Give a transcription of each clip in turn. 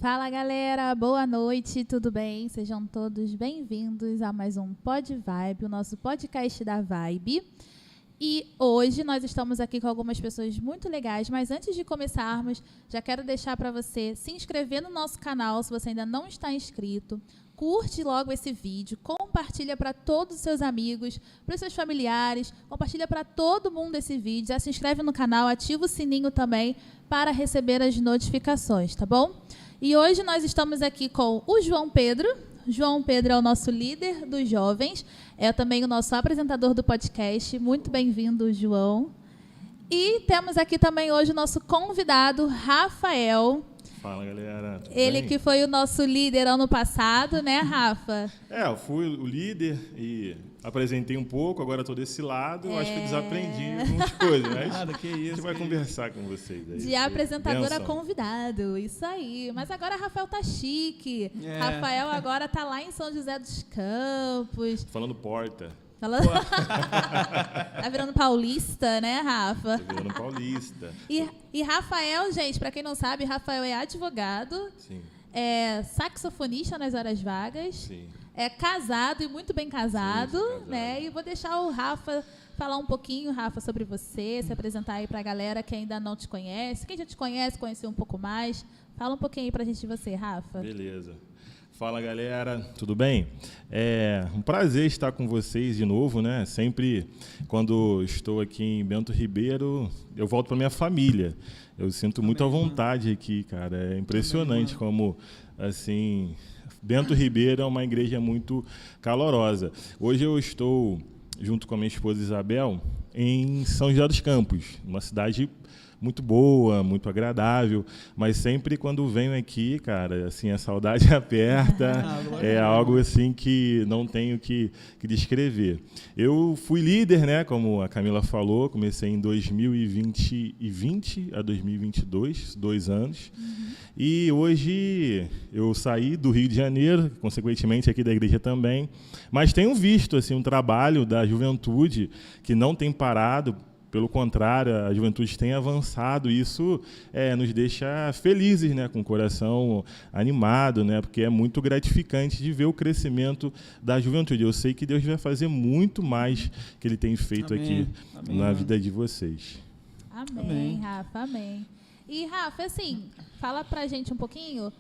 Fala galera, boa noite, tudo bem? Sejam todos bem-vindos a mais um Pod Vibe, o nosso podcast da Vibe. E hoje nós estamos aqui com algumas pessoas muito legais, mas antes de começarmos, já quero deixar para você se inscrever no nosso canal se você ainda não está inscrito. Curte logo esse vídeo, compartilha para todos os seus amigos, para os seus familiares, compartilha para todo mundo esse vídeo, já se inscreve no canal, ativa o sininho também para receber as notificações, tá bom? E hoje nós estamos aqui com o João Pedro. João Pedro é o nosso líder dos jovens, é também o nosso apresentador do podcast. Muito bem-vindo, João. E temos aqui também hoje o nosso convidado, Rafael. Fala, galera. Tudo Ele bem? que foi o nosso líder ano passado, né, Rafa? Eu fui o líder e apresentei um pouco, agora estou desse lado. Eu acho que eu desaprendi algumas coisas, mas Nada, que isso, a gente vai conversar com vocês aí. De apresentador a Benção. convidado, isso aí. Mas agora Rafael tá chique. Rafael agora tá lá em São José dos Campos. Falando porta, Falando... Tá virando paulista, né, Rafa? tô virando paulista. E Rafael, gente, para quem não sabe, Rafael é advogado, Sim, é saxofonista nas horas vagas, sim. é casado e muito bem casado, Sim, casado. né? E vou deixar o Rafa falar um pouquinho, Rafa, sobre você, se apresentar aí para a galera que ainda não te conhece. Quem já te conhece, conhecer um pouco mais. Fala um pouquinho aí pra gente de você, Rafa. Beleza. Fala, galera, tudo bem? É um prazer estar com vocês de novo, né? Sempre quando estou aqui em Bento Ribeiro, eu volto para minha família. Eu sinto muito à vontade aqui, cara. É impressionante como, assim, Bento Ribeiro é uma igreja muito calorosa. Hoje eu estou, junto com a minha esposa Isabel, em São José dos Campos, uma cidade muito boa, muito agradável, mas sempre quando venho aqui, cara, assim, a saudade aperta, é algo assim que não tenho que descrever. Eu fui líder, né, como a Camila falou, comecei em 2020 a 2022, 2 anos, e hoje eu saí do Rio de Janeiro, consequentemente aqui da igreja também, mas tenho visto assim, um trabalho da juventude que não tem parado. Pelo contrário, a juventude tem avançado e isso nos deixa felizes, né, com o coração animado, né, porque é muito gratificante de ver o crescimento da juventude. Eu sei que Deus vai fazer muito mais que Ele tem feito aqui na vida de vocês. Amém, Rafa, amém. E, Rafa, assim, fala pra gente um pouquinho,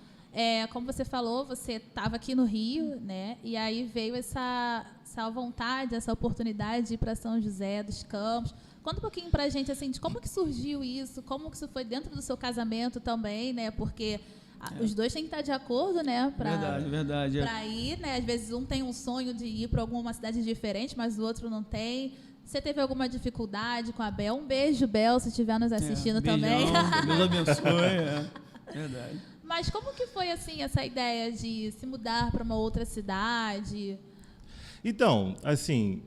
como você falou, você estava aqui no Rio, né, e aí veio essa vontade, essa oportunidade de ir para São José dos Campos. Conta um pouquinho pra gente, assim, de como que surgiu isso, como que isso foi dentro do seu casamento também, né, porque os dois têm que estar de acordo, né, Verdade. Pra ir, né, às vezes um tem um sonho de ir para alguma cidade diferente, mas o outro não tem. Você teve alguma dificuldade com a Bel? Um beijo, Bel, se estiver nos assistindo também. Deus abençoe. Verdade. Mas como que foi, assim, essa ideia de se mudar para uma outra cidade? Então, assim,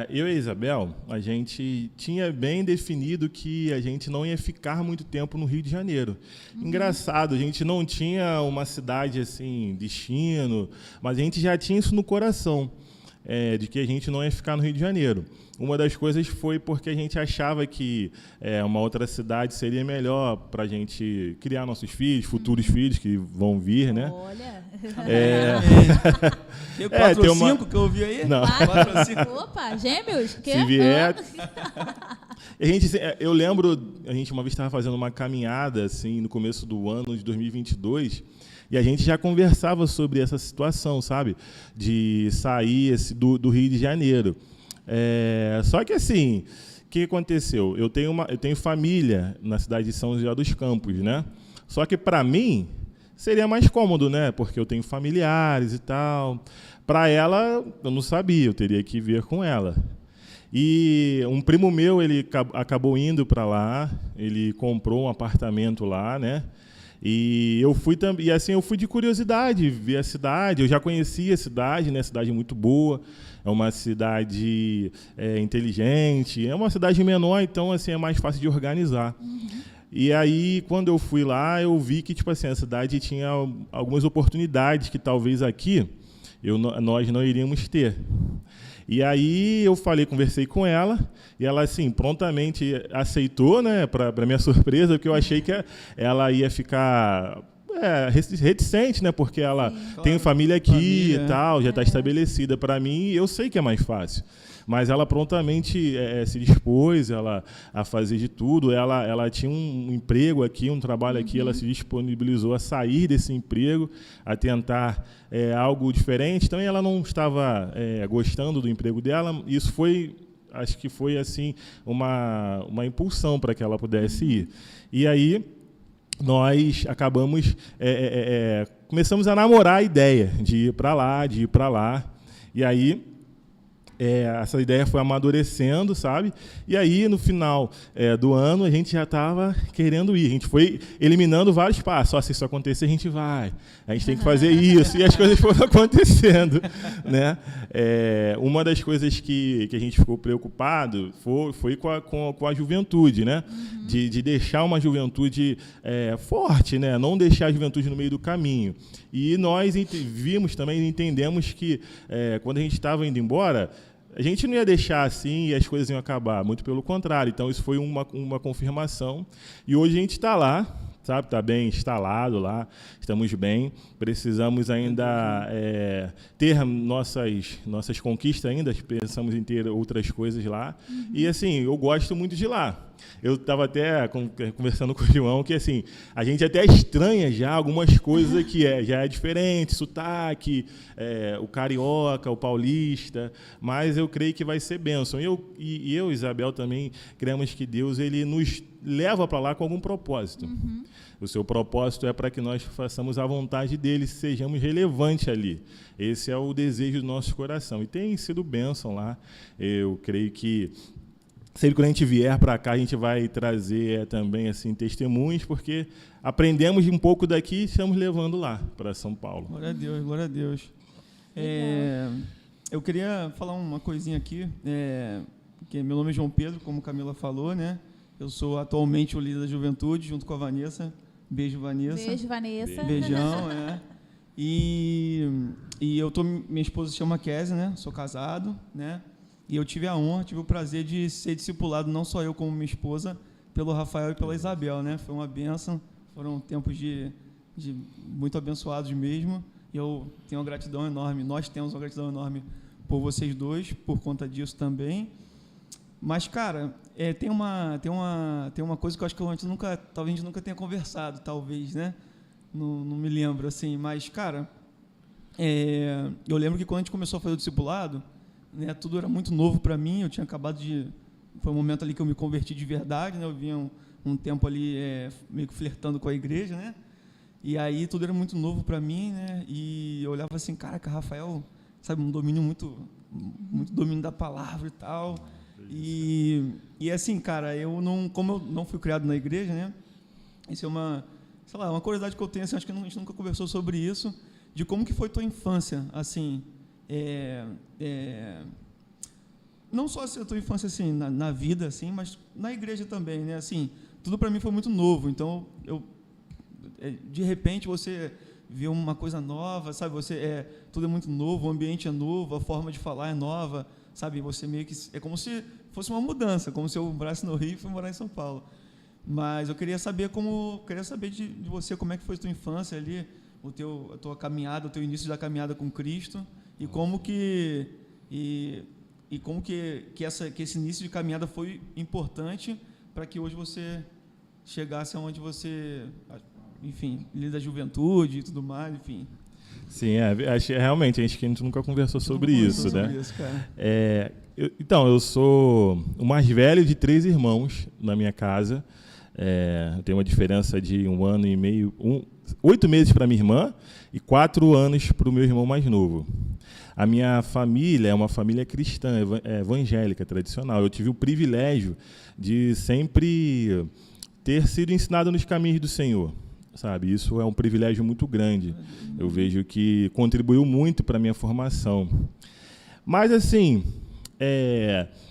eu e a Isabel, a gente tinha bem definido que a gente não ia ficar muito tempo no Rio de Janeiro. Engraçado, a gente não tinha uma cidade, assim, destino, mas a gente já tinha isso no coração, de que a gente não ia ficar no Rio de Janeiro. Uma das coisas foi porque a gente achava que uma outra cidade seria melhor para a gente criar nossos filhos, futuros filhos que vão vir, né? Olha! Tem 4 tem ou uma- 5 que eu ouvi aí? Não. 4 ou 5. Opa, gêmeos? Que? Se vier... Eu lembro, a gente uma vez estava fazendo uma caminhada assim, no começo do ano de 2022, e a gente já conversava sobre essa situação, sabe? De sair do Rio de Janeiro. Só que assim, o que aconteceu? Eu tenho família na cidade de São José dos Campos, né? Só que para mim seria mais cômodo, né? Porque eu tenho familiares e tal. Para ela, eu não sabia, eu teria que ver com ela. E um primo meu, ele acabou indo para lá, ele comprou um apartamento lá, né? E eu fui também, assim, eu fui de curiosidade ver a cidade. Eu já conhecia a cidade, né? Cidade muito boa. É uma cidade inteligente. É uma cidade menor, então assim é mais fácil de organizar. E aí, quando eu fui lá, eu vi que tipo assim a cidade tinha algumas oportunidades que talvez aqui nós não iríamos ter. E aí eu conversei com ela, e ela assim prontamente aceitou, né, para minha surpresa, porque eu achei que ela ia ficar reticente, né? Porque ela tem família aqui e tal, já está estabelecida. Para mim, eu sei que é mais fácil. Mas ela prontamente se dispôs a fazer de tudo. Ela tinha um emprego aqui, um trabalho aqui, ela se disponibilizou a sair desse emprego, a tentar algo diferente. Também ela não estava gostando do emprego dela. Isso acho que foi assim uma impulsão para que ela pudesse ir. E aí nós acabamos, começamos a namorar a ideia de ir para lá. E aí essa ideia foi amadurecendo, sabe? E aí, no final do ano, a gente já estava querendo ir. A gente foi eliminando vários passos. Se isso acontecer, a gente vai. A gente tem que fazer isso. E as coisas foram acontecendo, né? Uma das coisas que a gente ficou preocupado foi com a juventude, né? De deixar uma juventude forte, né? Não deixar a juventude no meio do caminho. E nós vimos também, entendemos que quando a gente estava indo embora, a gente não ia deixar assim e as coisas iam acabar, muito pelo contrário. Então, isso foi uma confirmação. E hoje a gente está lá, sabe? Está bem instalado lá, estamos bem. Precisamos ainda ter nossas conquistas ainda, pensamos em ter outras coisas lá. E, assim, eu gosto muito de lá. Eu estava até conversando com o João que assim, a gente até estranha já algumas coisas que já é diferente, sotaque, o carioca, o paulista, mas eu creio que vai ser bênção. Eu e Isabel também cremos que Deus ele nos leva para lá com algum propósito. O seu propósito é para que nós façamos a vontade dele, sejamos relevantes ali. Esse é o desejo do nosso coração. E tem sido bênção lá. Eu creio que sempre que a gente vier para cá, a gente vai trazer também assim, testemunhos, porque aprendemos um pouco daqui e estamos levando lá para São Paulo. Glória a Deus, glória a Deus. Eu queria falar uma coisinha aqui, que meu nome é João Pedro, como Camila falou, né? Eu sou atualmente o líder da juventude, junto com a Vanessa. Beijo, Vanessa. Beijo, Vanessa. Beijão, E minha esposa se chama Kézia, né? Sou casado, né? E eu tive o prazer de ser discipulado, não só eu como minha esposa, pelo Rafael e pela Isabel, né? Foi uma bênção, foram tempos de muito abençoados mesmo. E eu tenho uma gratidão enorme, nós temos uma gratidão enorme por vocês dois, por conta disso também. Mas, cara, tem uma coisa que eu acho que talvez a gente nunca tenha conversado, talvez, né? Não me lembro, assim. Mas, cara, eu lembro que quando a gente começou a fazer o discipulado, né, tudo era muito novo para mim. Eu tinha acabado foi um momento ali que eu me converti de verdade, né? Eu vinha um tempo ali meio que flertando com a igreja, né? E aí tudo era muito novo para mim, né? E eu olhava assim, caraca, Rafael, sabe, um domínio muito domínio da palavra e tal. E assim, cara, como eu não fui criado na igreja, né? Isso é uma curiosidade que eu tenho, assim, acho que a gente nunca conversou sobre isso, de como que foi tua infância, assim, não só a tua infância assim na vida, assim, mas na igreja também, né? Assim, tudo para mim foi muito novo. Então, de repente você vê uma coisa nova, sabe? Tudo é muito novo, o ambiente é novo, a forma de falar é nova, sabe? Você meio que é como se fosse uma mudança, como se eu morasse no Rio e fui morar em São Paulo. Mas eu queria saber de você como é que foi a tua infância ali, a tua caminhada, o teu início da caminhada com Cristo. E como que esse início de caminhada foi importante para que hoje você chegasse aonde você, enfim, líder da juventude e tudo mais, enfim. Sim, realmente, a gente nunca conversou sobre isso, né? Sobre isso, cara. Então, eu sou o mais velho de 3 irmãos na minha casa. Eu tenho uma diferença de 1 ano e meio, 8 meses para minha irmã e 4 anos para o meu irmão mais novo. A minha família é uma família cristã, evangélica, tradicional. Eu tive o privilégio de sempre ter sido ensinado nos caminhos do Senhor, sabe? Isso é um privilégio muito grande. Eu vejo que contribuiu muito para a minha formação. Mas, assim,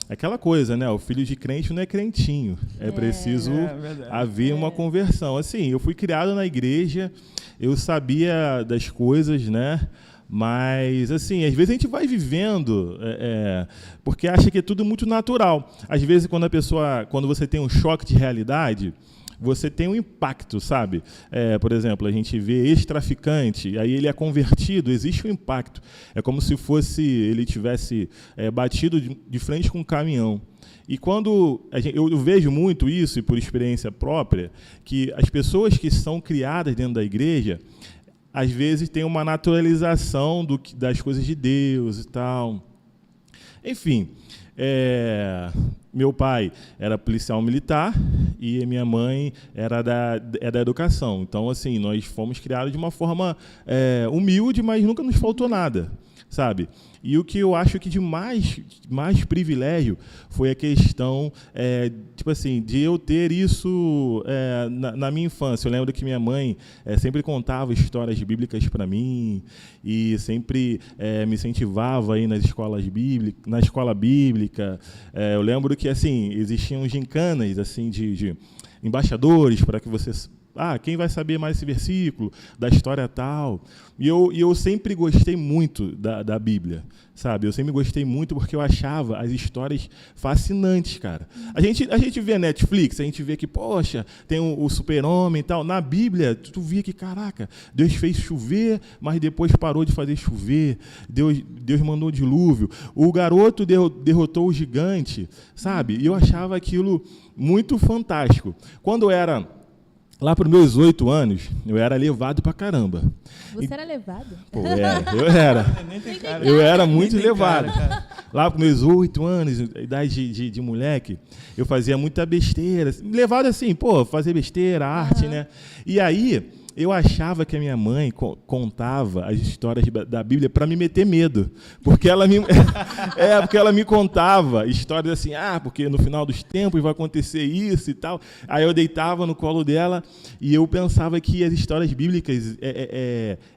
aquela coisa, né? O filho de crente não é crentinho. É preciso haver uma conversão. Assim, eu fui criado na igreja, eu sabia das coisas, né? Mas, assim, às vezes a gente vai vivendo porque acha que é tudo muito natural. Às vezes, quando você tem um choque de realidade, você tem um impacto, sabe? Por exemplo, a gente vê ex-traficante, aí ele é convertido, existe um impacto. É como se ele tivesse batido de frente com um caminhão. E quando eu vejo muito isso, e por experiência própria, que as pessoas que são criadas dentro da igreja, às vezes tem uma naturalização das coisas de Deus e tal. Enfim, meu pai era policial militar e minha mãe era da educação. Então, assim, nós fomos criados de uma forma humilde, mas nunca nos faltou nada, sabe? E o que eu acho que de mais privilégio foi a questão, tipo assim, de eu ter isso na minha infância. Eu lembro que minha mãe sempre contava histórias bíblicas para mim e sempre me incentivava aí na escola bíblica. Eu lembro que assim existiam gincanas assim de embaixadores para que você quem vai saber mais esse versículo, da história tal. E eu sempre gostei muito da Bíblia, sabe? Eu sempre gostei muito porque eu achava as histórias fascinantes, cara. A gente vê Netflix, a gente vê que, poxa, tem o super-homem e tal. Na Bíblia, tu via que, caraca, Deus fez chover, mas depois parou de fazer chover. Deus mandou o dilúvio. O garoto derrotou o gigante, sabe? E eu achava aquilo muito fantástico. Quando eu era... Lá para os meus 8 anos, eu era levado pra caramba. Você era levado? Pô, eu era. Eu era muito levado. Cara. Lá para os meus 8 anos, idade de moleque, eu fazia muita besteira. Levado assim, fazer besteira, arte, né? E aí... eu achava que a minha mãe contava as histórias da Bíblia para me meter medo. Porque ela me contava histórias assim, porque no final dos tempos vai acontecer isso e tal. Aí eu deitava no colo dela e eu pensava que as histórias bíblicas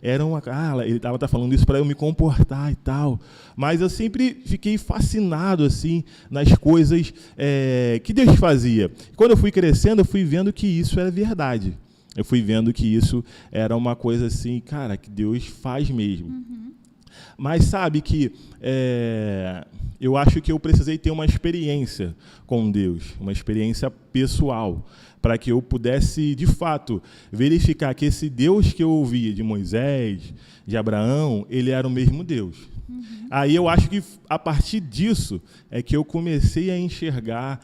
eram... ele estava falando isso para eu me comportar e tal. Mas eu sempre fiquei fascinado assim, nas coisas que Deus fazia. Quando eu fui crescendo, eu fui vendo que isso era verdade. Eu fui vendo que isso era uma coisa assim, cara, que Deus faz mesmo. Uhum. Mas sabe que eu acho que eu precisei ter uma experiência com Deus, uma experiência pessoal, para que eu pudesse, de fato, verificar que esse Deus que eu ouvia de Moisés, de Abraão, ele era o mesmo Deus. Uhum. Aí eu acho que, a partir disso, é que eu comecei a enxergar...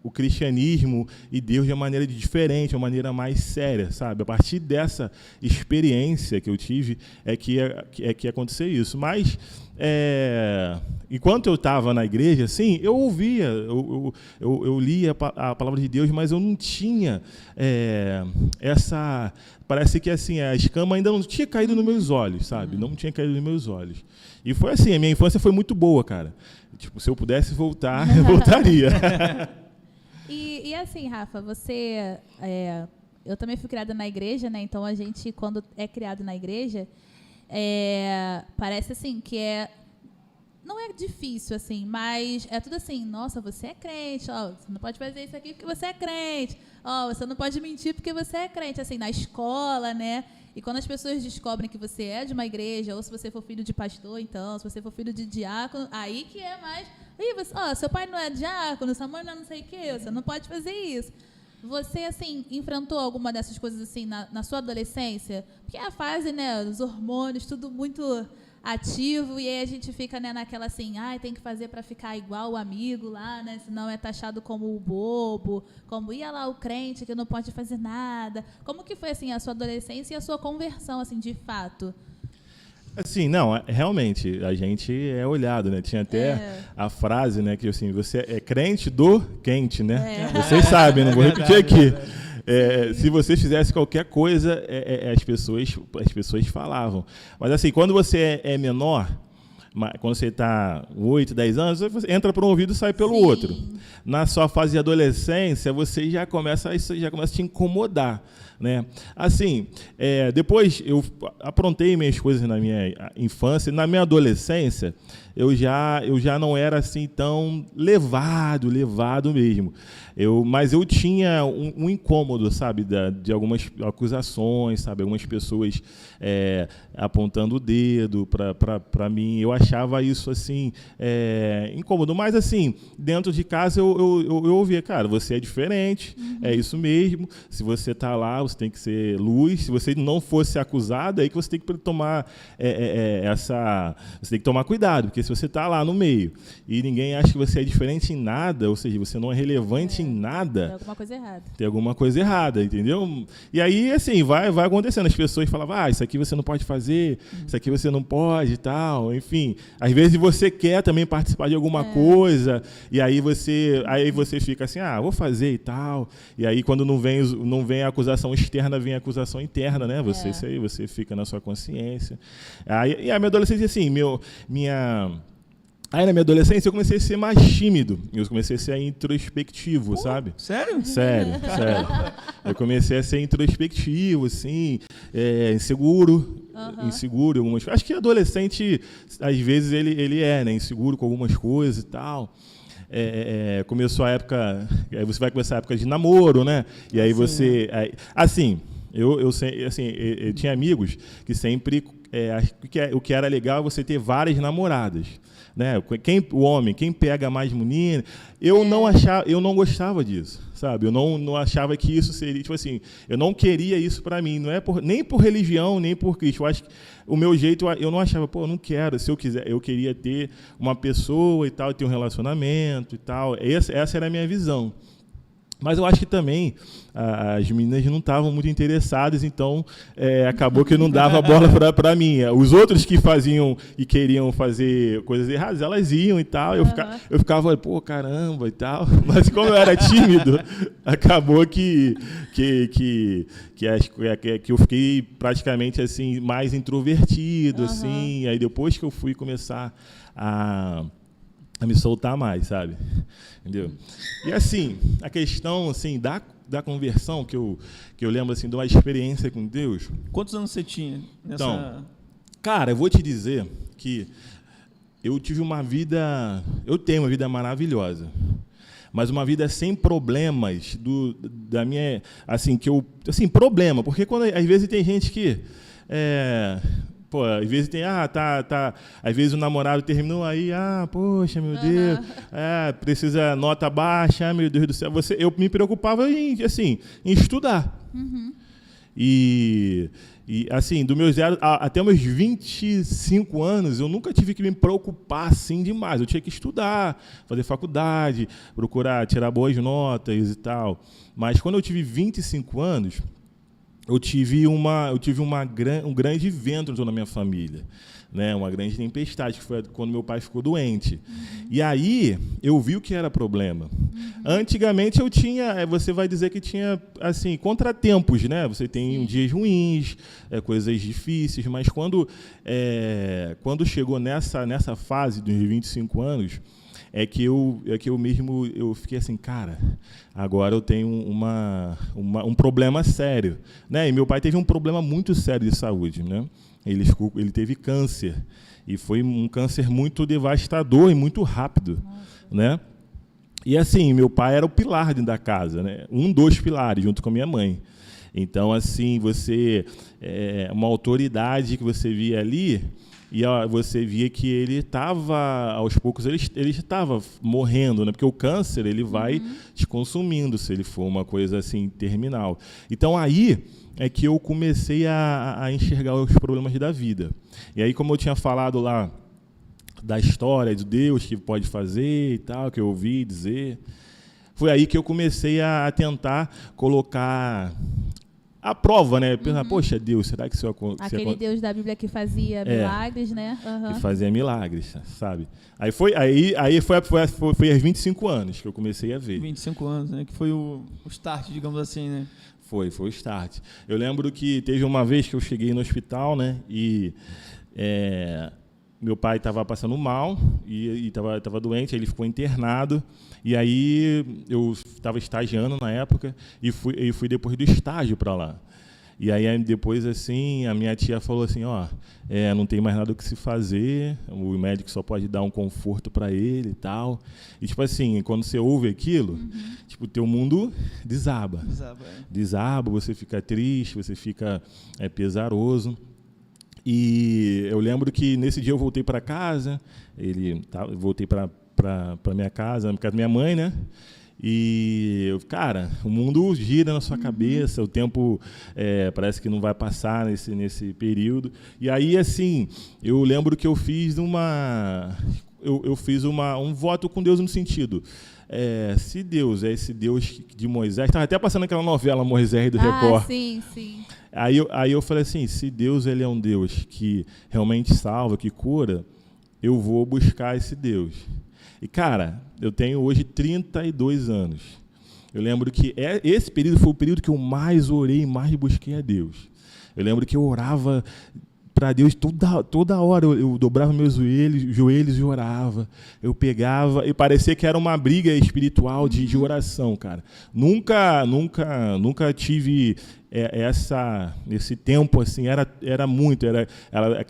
o cristianismo e Deus de uma maneira diferente, de uma maneira mais séria, sabe? A partir dessa experiência que eu tive é que aconteceu isso. Mas, enquanto eu estava na igreja, assim, eu ouvia, eu lia a palavra de Deus, mas eu não tinha essa... Parece que assim, a escama ainda não tinha caído nos meus olhos, sabe? Não tinha caído nos meus olhos. E foi assim, a minha infância foi muito boa, cara. Tipo, se eu pudesse voltar, eu voltaria. E assim, Rafa, você... eu também fui criada na igreja, né? Então, a gente, quando é criado na igreja, parece assim que não é difícil, assim, mas é tudo assim, nossa, você é crente, você não pode fazer isso aqui porque você é crente, você não pode mentir porque você é crente, assim, na escola, né? E quando as pessoas descobrem que você é de uma igreja, ou se você for filho de pastor, então, se você for filho de diácono, aí que é mais... seu pai não é diácono, sua mãe não sei o quê, você não pode fazer isso. Você, assim, enfrentou alguma dessas coisas, assim, na sua adolescência? Porque é a fase, né, os hormônios, tudo muito ativo, e aí a gente fica, né, naquela assim, tem que fazer para ficar igual o amigo lá, né, senão é taxado como o bobo, como ia lá o crente que não pode fazer nada. Como que foi, assim, a sua adolescência e a sua conversão, assim, de fato? Assim, não, realmente, a gente é olhado, né? Tinha até a frase, né, que assim, você é crente do quente, né? Vocês sabem, não vou repetir aqui. Se você fizesse qualquer coisa, as pessoas falavam. Mas assim, quando você é menor, quando você está 8, 10 anos, você entra por um ouvido e sai pelo outro. Na sua fase de adolescência, isso já começa a te incomodar, né? Assim, depois eu aprontei minhas coisas na minha infância. Na minha adolescência, eu já não era assim tão levado mesmo. Mas eu tinha um incômodo, sabe, de algumas acusações, sabe, algumas pessoas apontando o dedo para mim. Eu achava isso assim incômodo, mas assim, dentro de casa eu ouvia, cara, você é diferente, é isso mesmo. Se você está lá, você tem que ser luz. Se você não fosse acusado, é aí que você tem que tomar você tem que tomar cuidado, porque se você está lá no meio e ninguém acha que você é diferente em nada, ou seja, você não é relevante em nada, tem alguma coisa errada. Tem alguma coisa errada, entendeu? E aí, assim, vai acontecendo. As pessoas falavam, isso aqui você não pode fazer, isso aqui você não pode e tal. Enfim, às vezes você quer também participar de alguma coisa, e aí você fica assim, vou fazer e tal. E aí, quando não vem a acusação externa, vem a acusação interna, né? Você fica na sua consciência. E a minha adolescência, assim, Aí, na minha adolescência, eu comecei a ser mais tímido. Eu comecei a ser introspectivo, sabe? Sério? Sério. Eu comecei a ser introspectivo, assim, inseguro em algumas coisas. Acho que adolescente, às vezes, ele né, inseguro com algumas coisas e tal. Começou a época... Aí você vai começar a época de namoro, né? E aí você... Eu tinha amigos que sempre... o que era legal é você ter várias namoradas. Né? O homem, quem pega mais menina, eu não gostava disso, sabe? Eu não achava que isso seria, tipo assim, eu não queria isso para mim, não é nem por religião, nem por Cristo. Eu acho que o meu jeito, eu não achava, eu não quero, se eu quiser, eu queria ter uma pessoa e tal, ter um relacionamento e tal. Essa era a minha visão. Mas eu acho que também as meninas não estavam muito interessadas, então acabou que não dava bola para mim. Os outros que faziam e queriam fazer coisas erradas, elas iam e tal. Eu ficava, caramba e tal. Mas como eu era tímido, acabou que eu fiquei praticamente assim mais introvertido, assim. Aí depois que eu fui começar a me soltar mais, sabe? Entendeu? E assim, a questão assim da conversão que eu lembro assim de uma experiência com Deus. Quantos anos você tinha nessa? Então, cara, eu vou te dizer que eu tenho uma vida maravilhosa, mas uma vida sem problemas da minha, assim, problema, porque quando às vezes tem gente que às vezes tem, às vezes o namorado terminou aí, poxa, meu Deus, precisa nota baixa, meu Deus do céu. Eu me preocupava em estudar. E assim, do meu 0 até meus 25 anos, eu nunca tive que me preocupar assim demais. Eu tinha que estudar, fazer faculdade, procurar tirar boas notas e tal. Mas quando eu tive 25 anos, eu tive um grande vento na minha família, né? Uma grande tempestade, que foi quando meu pai ficou doente. E aí eu vi o que era problema. Antigamente eu tinha, você vai dizer que tinha assim, contratempos, né? Você tem dias ruins, coisas difíceis, mas quando chegou nessa fase dos 25 anos, que eu mesmo fiquei assim, cara, agora eu tenho um problema sério, né? E meu pai teve um problema muito sério de saúde, né? Ele teve câncer, e foi um câncer muito devastador e muito rápido, né? E assim, meu pai era o pilar dentro da casa, né? Um dos pilares, junto com a minha mãe. Então, assim, uma autoridade que você via ali, e você via que ele estava, aos poucos, ele estava morrendo, né? Porque o câncer ele vai te consumindo, se ele for uma coisa assim terminal. Então, aí é que eu comecei a enxergar os problemas da vida. E aí, como eu tinha falado lá da história de Deus que pode fazer e tal, que eu ouvi dizer, foi aí que eu comecei a tentar colocar a prova, né? Pensar, poxa, Deus, será que isso aquele Deus da Bíblia que fazia milagres, né? Que fazia milagres, sabe? Aí foi aos 25 anos que eu comecei a ver. 25 anos, né? Que foi o start, digamos assim, né? Foi o start. Eu lembro que teve uma vez que eu cheguei no hospital, né? E meu pai estava passando mal e estava doente, ele ficou internado. E aí eu estava estagiando na época e fui depois do estágio para lá. E aí depois, assim, a minha tia falou assim, ó, não tem mais nada o que se fazer, o médico só pode dar um conforto para ele e tal. E, tipo assim, quando você ouve aquilo, tipo, teu mundo desaba. Desaba, você fica triste, você fica pesaroso. E eu lembro que nesse dia eu voltei para casa, voltei para minha casa, na casa da minha mãe, né? E, cara, o mundo gira na sua cabeça, o tempo parece que não vai passar nesse período. E aí, assim, eu lembro que eu fiz um voto com Deus no sentido, se Deus é esse Deus de Moisés, estava até passando aquela novela Moisés do Record. Sim, sim. Aí eu falei assim, se Deus ele é um Deus que realmente salva, que cura, eu vou buscar esse Deus. E, cara, eu tenho hoje 32 anos. Eu lembro que esse período foi o período que eu mais orei e mais busquei a Deus. Eu lembro que eu orava para Deus toda hora. Eu dobrava meus joelhos e orava. Eu pegava, e parecia que era uma briga espiritual de oração, cara. Nunca tive esse tempo assim, era muito,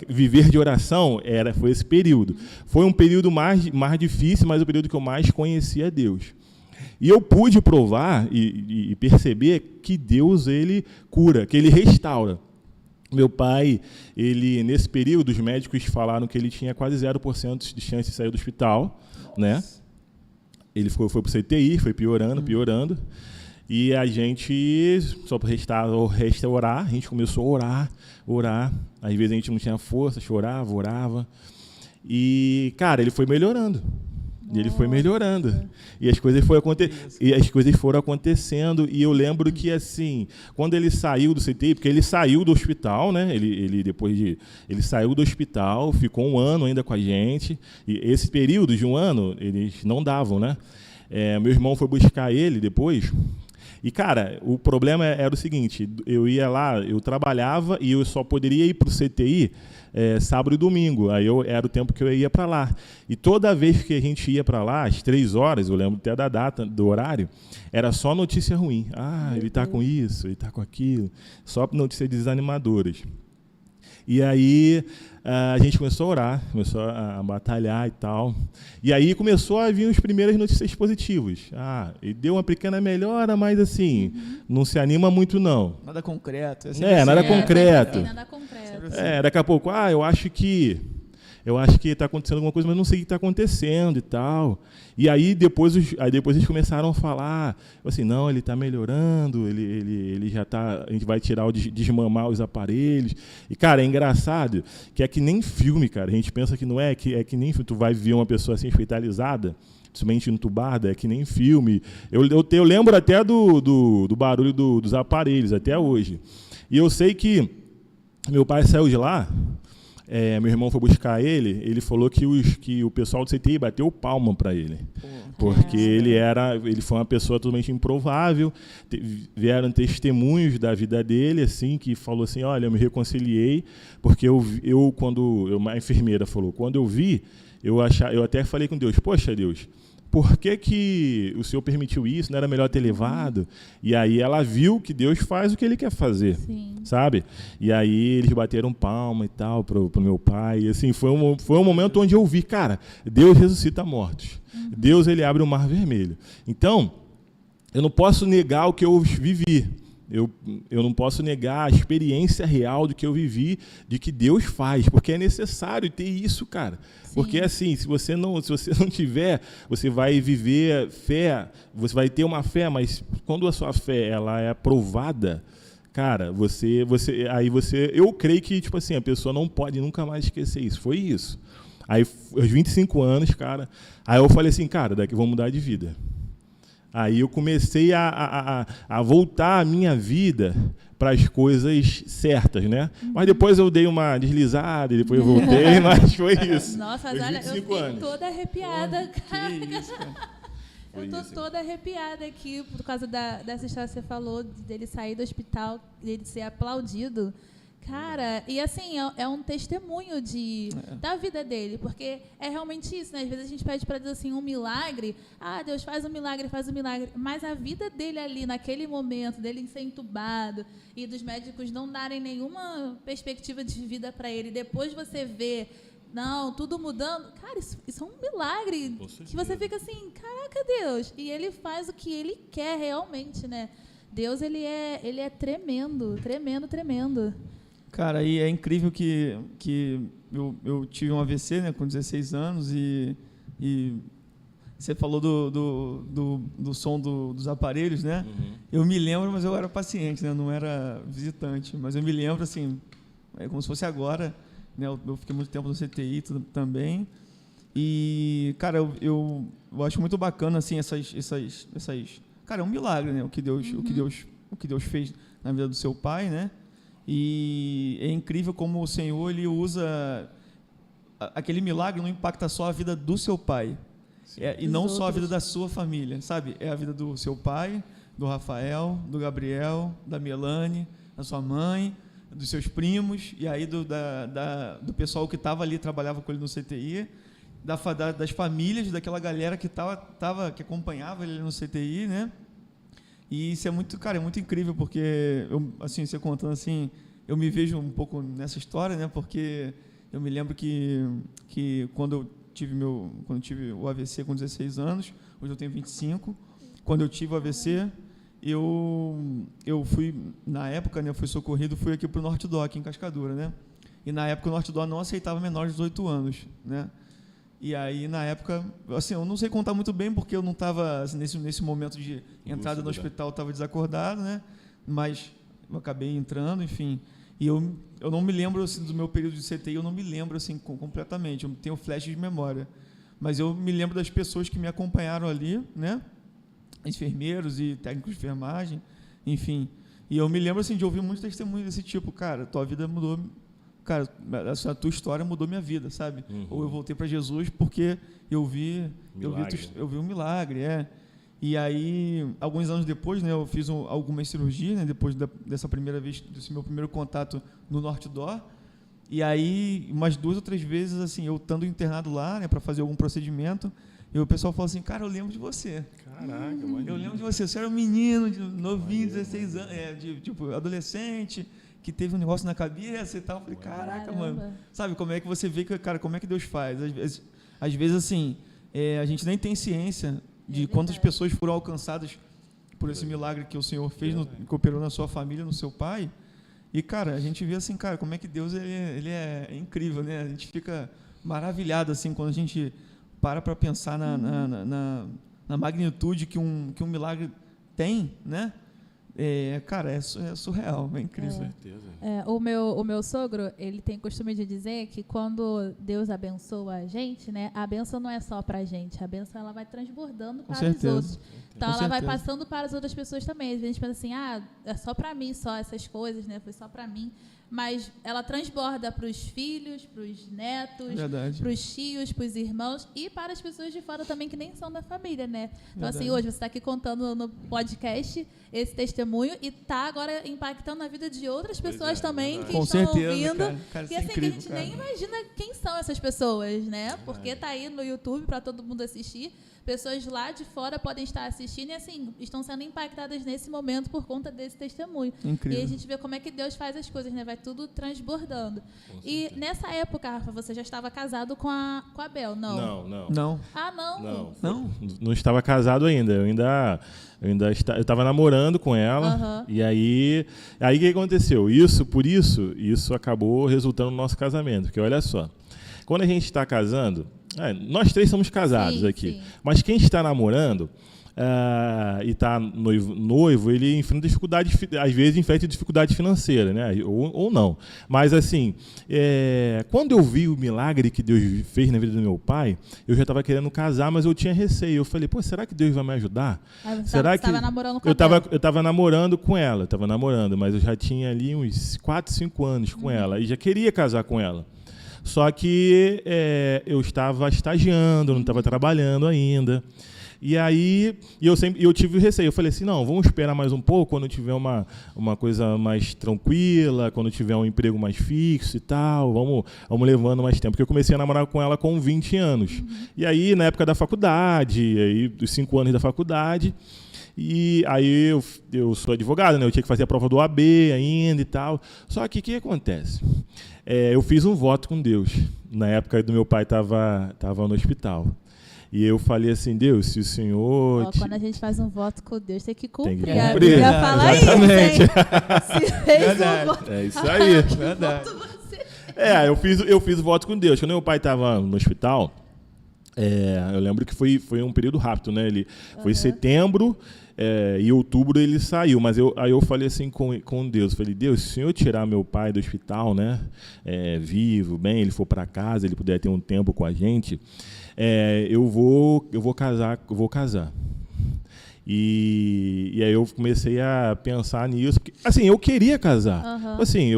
viver de oração foi esse período. Foi um período mais difícil, mas o período que eu mais conhecia Deus. E eu pude provar e perceber que Deus ele cura, que ele restaura. Meu pai, nesse período, os médicos falaram que ele tinha quase 0% de chance de sair do hospital, né? Ele foi para o CTI, foi piorando. E a gente, só para restaurar, a gente começou a orar. Às vezes a gente não tinha força, chorava, orava. E, cara, ele foi melhorando. E as coisas foram acontecendo. E eu lembro que, assim, quando ele saiu do CTI, porque ele saiu do hospital, né? Ele saiu do hospital, ficou 1 ano ainda com a gente. E esse período de 1 ano, eles não davam, né? Meu irmão foi buscar ele depois. E, cara, o problema era o seguinte, eu ia lá, eu trabalhava e eu só poderia ir para o CTI sábado e domingo. Aí era o tempo que eu ia para lá. E toda vez que a gente ia para lá, às 3 horas, eu lembro até da data, do horário, era só notícia ruim. Ele está com isso, ele está com aquilo. Só notícias desanimadoras. E aí a gente começou a orar, começou a batalhar e tal. E aí começou a vir as primeiras notícias positivas. Ele deu uma pequena melhora, mas assim, não se anima muito não. Nada concreto. Nada concreto. Nada concreto. Daqui a pouco, eu acho que está acontecendo alguma coisa, mas não sei o que está acontecendo e tal. E aí depois eles começaram a falar, assim, não, ele está melhorando, ele já está, a gente vai desmamar os aparelhos. E, cara, é engraçado que é que nem filme, cara. A gente pensa que não é que nem filme. Tu vai ver uma pessoa assim hospitalizada, principalmente entubada, é que nem filme. Eu lembro até do barulho dos aparelhos, até hoje. E eu sei que meu pai saiu de lá, meu irmão foi buscar ele falou que o pessoal do CTI bateu palma para ele. Porque ele foi uma pessoa totalmente improvável. Vieram testemunhos da vida dele, assim, que falou assim, olha, eu me reconciliei, porque a enfermeira falou, quando eu vi, eu até falei com Deus, poxa, Deus, por que o Senhor permitiu isso? Não era melhor ter levado? E aí ela viu que Deus faz o que Ele quer fazer, sabe? E aí eles bateram palma e tal pro meu pai. E assim, foi um momento onde eu vi, cara, Deus ressuscita mortos. Deus, Ele abre o mar vermelho. Então, eu não posso negar o que eu vivi. Eu não posso negar a experiência real do que eu vivi, de que Deus faz, porque é necessário ter isso, cara. Porque assim, se você não tiver, você vai viver fé, você vai ter uma fé, mas quando a sua fé ela é aprovada, cara, eu creio que tipo assim, a pessoa não pode nunca mais esquecer isso. Foi isso. Aí aos 25 anos, cara, aí eu falei assim, cara, daqui eu vou mudar de vida. Aí eu comecei a voltar a minha vida para as coisas certas, né? Mas depois eu dei uma deslizada e depois eu voltei, mas foi isso. Nossa, olha, eu fiquei toda arrepiada, cara. Eu estou toda arrepiada aqui por causa dessa história que você falou, dele sair do hospital, dele ser aplaudido. Cara, e assim, é um testemunho da vida dele, porque é realmente isso, né? Às vezes a gente pede para Deus assim, um milagre, Deus faz um milagre, mas a vida dele ali, naquele momento, dele ser entubado e dos médicos não darem nenhuma perspectiva de vida para ele, depois você vê, não, tudo mudando, cara, isso é um milagre, que você fica assim, caraca, Deus, e ele faz o que ele quer realmente, né? Deus, ele é tremendo, tremendo, tremendo. Cara, e é incrível que eu tive um AVC, né, com 16 anos e você falou do som dos aparelhos, né? Uhum. Eu me lembro, mas eu era paciente, né? Não era visitante, mas eu me lembro, assim, é como se fosse agora, né? Eu fiquei muito tempo no CTI também e, cara, eu acho muito bacana, assim, essas cara, é um milagre, né? O que Deus fez na vida do seu pai, né? E é incrível como o Senhor, ele usa aquele milagre, não impacta só a vida do seu pai, e não só a vida da sua família, sabe? É a vida do seu pai, do Rafael, do Gabriel, da Melanie, da sua mãe, dos seus primos, e aí do pessoal que estava ali, trabalhava com ele no CTI, das famílias, daquela galera que que acompanhava ele no CTI, né? E isso é muito, cara, é muito incrível, porque assim, você contando assim, eu me vejo um pouco nessa história, né? Porque eu me lembro que quando eu tive o AVC com 16 anos, hoje eu tenho 25, quando eu tive o AVC, eu fui, na época, né, eu fui socorrido, fui aqui para o Norte Dó, aqui em Cascadura, né? E na época o Norte Dó não aceitava menores de 18 anos, né? E aí, na época, assim, eu não sei contar muito bem, porque eu não estava, assim, nesse momento de entrada no hospital, estava desacordado, né? Mas eu acabei entrando, enfim. E eu não me lembro, assim, do meu período de CTI, eu não me lembro, assim, completamente. Eu tenho flash de memória. Mas eu me lembro das pessoas que me acompanharam ali, né? Enfermeiros e técnicos de enfermagem, enfim. E eu me lembro, assim, de ouvir muitos testemunhos desse tipo. Cara, tua vida mudou... Cara, a tua história mudou minha vida, sabe? Uhum. Ou eu voltei para Jesus porque eu vi um milagre, E aí, alguns anos depois, né, eu fiz algumas cirurgias, né, depois dessa primeira vez, desse meu primeiro contato no Norte Dó. E aí, umas 2 ou 3 vezes, assim, eu estando internado lá, né, para fazer algum procedimento, e o pessoal falou assim, cara, eu lembro de você. Caraca, eu lembro de você era um menino, novinho, 16 anos, tipo, adolescente, que teve um negócio na cabeça e tal. Eu falei, caraca, mano. Sabe, como é que você vê, cara, como é que Deus faz? Às vezes assim, a gente nem tem ciência de quantas pessoas foram alcançadas por esse milagre que o Senhor fez, que operou na sua família, no seu pai. E, cara, a gente vê assim, cara, como é que Deus ele é incrível, né? A gente fica maravilhado, assim, quando a gente para pensar na magnitude que um milagre tem, né? Cara, é surreal, é incrível. Com certeza. O meu sogro, ele tem costume de dizer que quando Deus abençoa a gente, né, a benção não é só para a gente, a benção ela vai transbordando para os outros. Então ela vai passando para as outras pessoas também. Às vezes a gente pensa assim, é só para mim, só essas coisas, né, foi só para mim. Mas ela transborda para os filhos, para os netos, para os tios, para os irmãos e para as pessoas de fora também que nem são da família, né? Então, assim, hoje você está aqui contando no podcast esse testemunho e está agora impactando a vida de outras pessoas também que estão ouvindo. Cara, e assim, que a gente nem imagina quem são essas pessoas, né? Porque está aí no YouTube para todo mundo assistir. Pessoas lá de fora podem estar assistindo e, assim, estão sendo impactadas nesse momento por conta desse testemunho. Incrível. E a gente vê como é que Deus faz as coisas, né? Vai tudo transbordando. E nessa época, Rafa, você já estava casado com a Bel, não? Não. Ah, não? Não estava casado ainda. Eu estava namorando com ela. E aí o que aconteceu? Isso acabou resultando no nosso casamento. Porque olha só, quando a gente está casando, nós 3 somos casados aqui. Sim. Mas quem está namorando e está noivo, ele enfrenta dificuldade, às vezes enfrenta dificuldade financeira, né? Ou não. Mas assim, quando eu vi o milagre que Deus fez na vida do meu pai, eu já estava querendo casar, mas eu tinha receio. Eu falei, será que Deus vai me ajudar? Você estava namorando com eu estava namorando com ela, mas eu já tinha ali uns 4, 5 anos com ela e já queria casar com ela. Só que eu estava estagiando, não estava trabalhando ainda. E aí, eu tive receio. Eu falei assim, não, vamos esperar mais um pouco, quando tiver uma coisa mais tranquila, quando tiver um emprego mais fixo e tal, vamos levando mais tempo. Porque eu comecei a namorar com ela com 20 anos. E aí, na época da faculdade, aí, dos 5 anos da faculdade, e aí eu sou advogado, né? Eu tinha que fazer a prova do OAB ainda e tal. Só que o que acontece? Eu fiz um voto com Deus, na época do meu pai estava no hospital. E eu falei assim, Deus, se o Senhor... Quando a gente faz um voto com Deus, tem que cumprir. Tem que cumprir. A Bíblia fala Exatamente. isso, hein? Se fez um voto... É isso aí. Verdade. Eu fiz o voto com Deus. Quando meu pai estava no hospital, eu lembro que foi um período rápido, né? Foi em setembro, e outubro ele saiu. Mas aí eu falei assim com Deus, falei, Deus, se o Senhor tirar meu pai do hospital, né? Vivo, bem, ele for para casa, ele puder ter um tempo com a gente... eu vou casar. E aí eu comecei a pensar nisso, porque, assim, eu queria casar. Assim,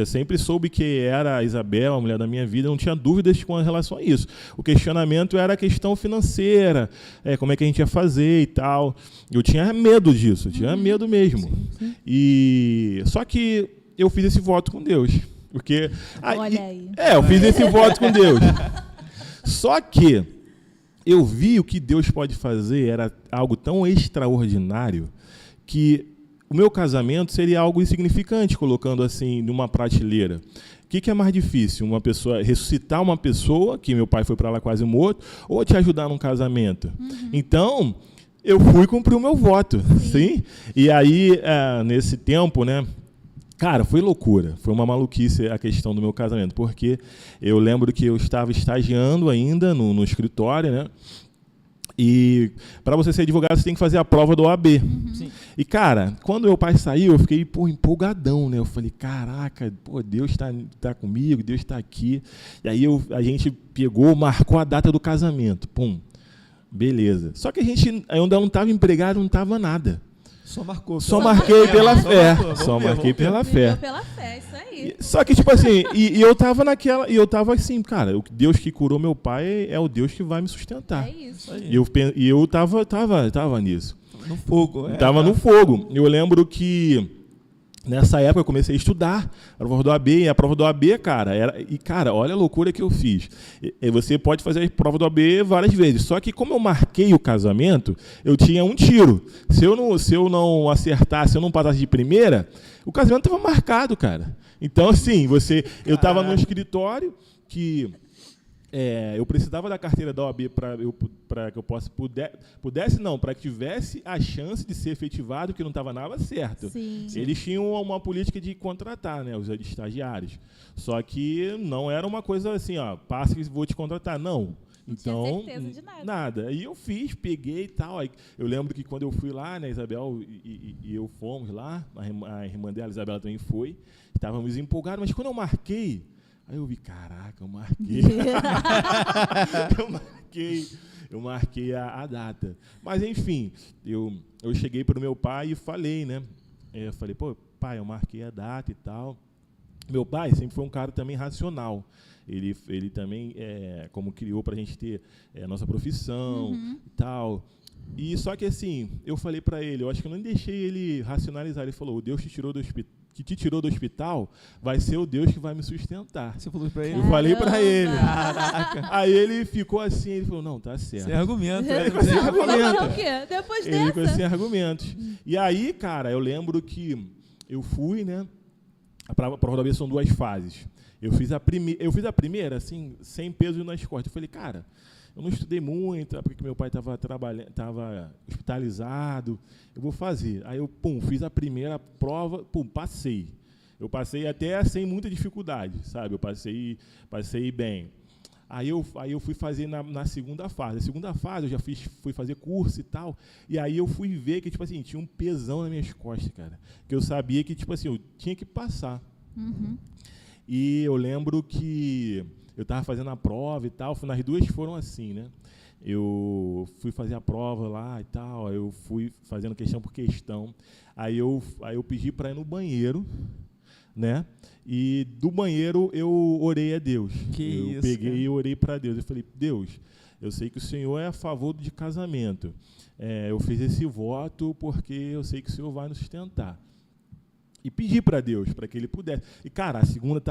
sempre soube que era a Isabel, a mulher da minha vida, não tinha dúvidas com relação a isso. O questionamento era a questão financeira, como é que a gente ia fazer e tal. Eu tinha medo disso, eu tinha medo mesmo. Sim. E só que eu fiz esse voto com Deus. Porque, Olha aí. eu fiz esse voto com Deus. Só que eu vi o que Deus pode fazer, era algo tão extraordinário, que o meu casamento seria algo insignificante, colocando assim numa prateleira. O que é mais difícil? Ressuscitar uma pessoa, que meu pai foi para lá quase morto, ou te ajudar num casamento? Então, eu fui cumprir o meu voto. Sim? E aí, nesse tempo, né? Cara, foi loucura, foi uma maluquice a questão do meu casamento, porque eu lembro que eu estava estagiando ainda no escritório, né? E para você ser advogado, você tem que fazer a prova do OAB. Sim. E, cara, quando meu pai saiu, eu fiquei empolgadão, né? Eu falei, caraca, Deus tá comigo, Deus está aqui. E aí a gente marcou a data do casamento. Pum, beleza. Só que a gente ainda não estava empregado, não estava nada. Só marcou. Só marquei pela fé. Só Marquei pela fé. Pela fé, isso aí. Só que, tipo assim, e eu tava naquela, e eu tava assim, cara, o Deus que curou meu pai é o Deus que vai me sustentar. É isso. E eu tava nisso. No fogo. Tava no fogo. Eu lembro que nessa época eu comecei a estudar a prova do OAB, e a prova do OAB, cara, cara, olha a loucura que eu fiz. Você pode fazer a prova do OAB várias vezes, só que como eu marquei o casamento, eu tinha um tiro. Se eu não acertasse, se eu não passasse de primeira, o casamento estava marcado, cara. Então, assim, eu estava no escritório que eu precisava da carteira da OAB para que eu para que tivesse a chance de ser efetivado, que não estava nada certo. Sim. Eles tinham uma política de contratar, né, os estagiários. Só que não era uma coisa assim, passa que vou te contratar. Não. Então, não tinha certeza de nada. Aí eu peguei e tal. Aí eu lembro que quando eu fui lá, né, Isabel e eu fomos lá, a irmã dela, Isabela, também foi. Estávamos empolgados, mas quando eu marquei, aí eu vi, caraca, eu marquei. eu marquei a data. Mas, enfim, eu cheguei para o meu pai e falei, né? Eu falei, pai, eu marquei a data e tal. Meu pai sempre foi um cara também racional. Ele também, como criou para a gente ter a nossa profissão e tal. E só que, assim, eu falei para ele, eu acho que eu não deixei ele racionalizar. Ele falou, o Deus que te tirou do hospital vai ser o Deus que vai me sustentar. Você falou para ele? Eu falei para ele. Caraca. Aí ele ficou assim, ele falou, não, tá certo. Sem argumento. Ele ficou sem argumento. O quê? Depois Ele ficou dessa? sem argumentos. E aí, cara, eu lembro que eu fui, né? A prova da OAB são 2 fases. Eu fiz a primeira, assim, sem peso nas costas. Eu falei, cara, eu não estudei muito, porque meu pai estava hospitalizado, eu vou fazer. Aí eu, fiz a primeira prova, passei. Eu passei até sem muita dificuldade, sabe? Eu passei bem. Aí eu fui fazer na segunda fase. A segunda fase eu já fui fazer curso e tal, e aí eu fui ver que, tipo assim, tinha um pesão nas minhas costas, cara, que eu sabia que, tipo assim, eu tinha que passar. E eu lembro que eu estava fazendo a prova e tal, nas 2 foram assim, né? Eu fui fazer a prova lá e tal, eu fui fazendo questão por questão, aí eu pedi para ir no banheiro, né? E do banheiro eu orei a Deus. Eu peguei e orei para Deus. Eu falei, Deus, eu sei que o Senhor é a favor de casamento. Eu fiz esse voto porque eu sei que o Senhor vai nos sustentar. E pedi para Deus, para que Ele pudesse. E, cara, a segunda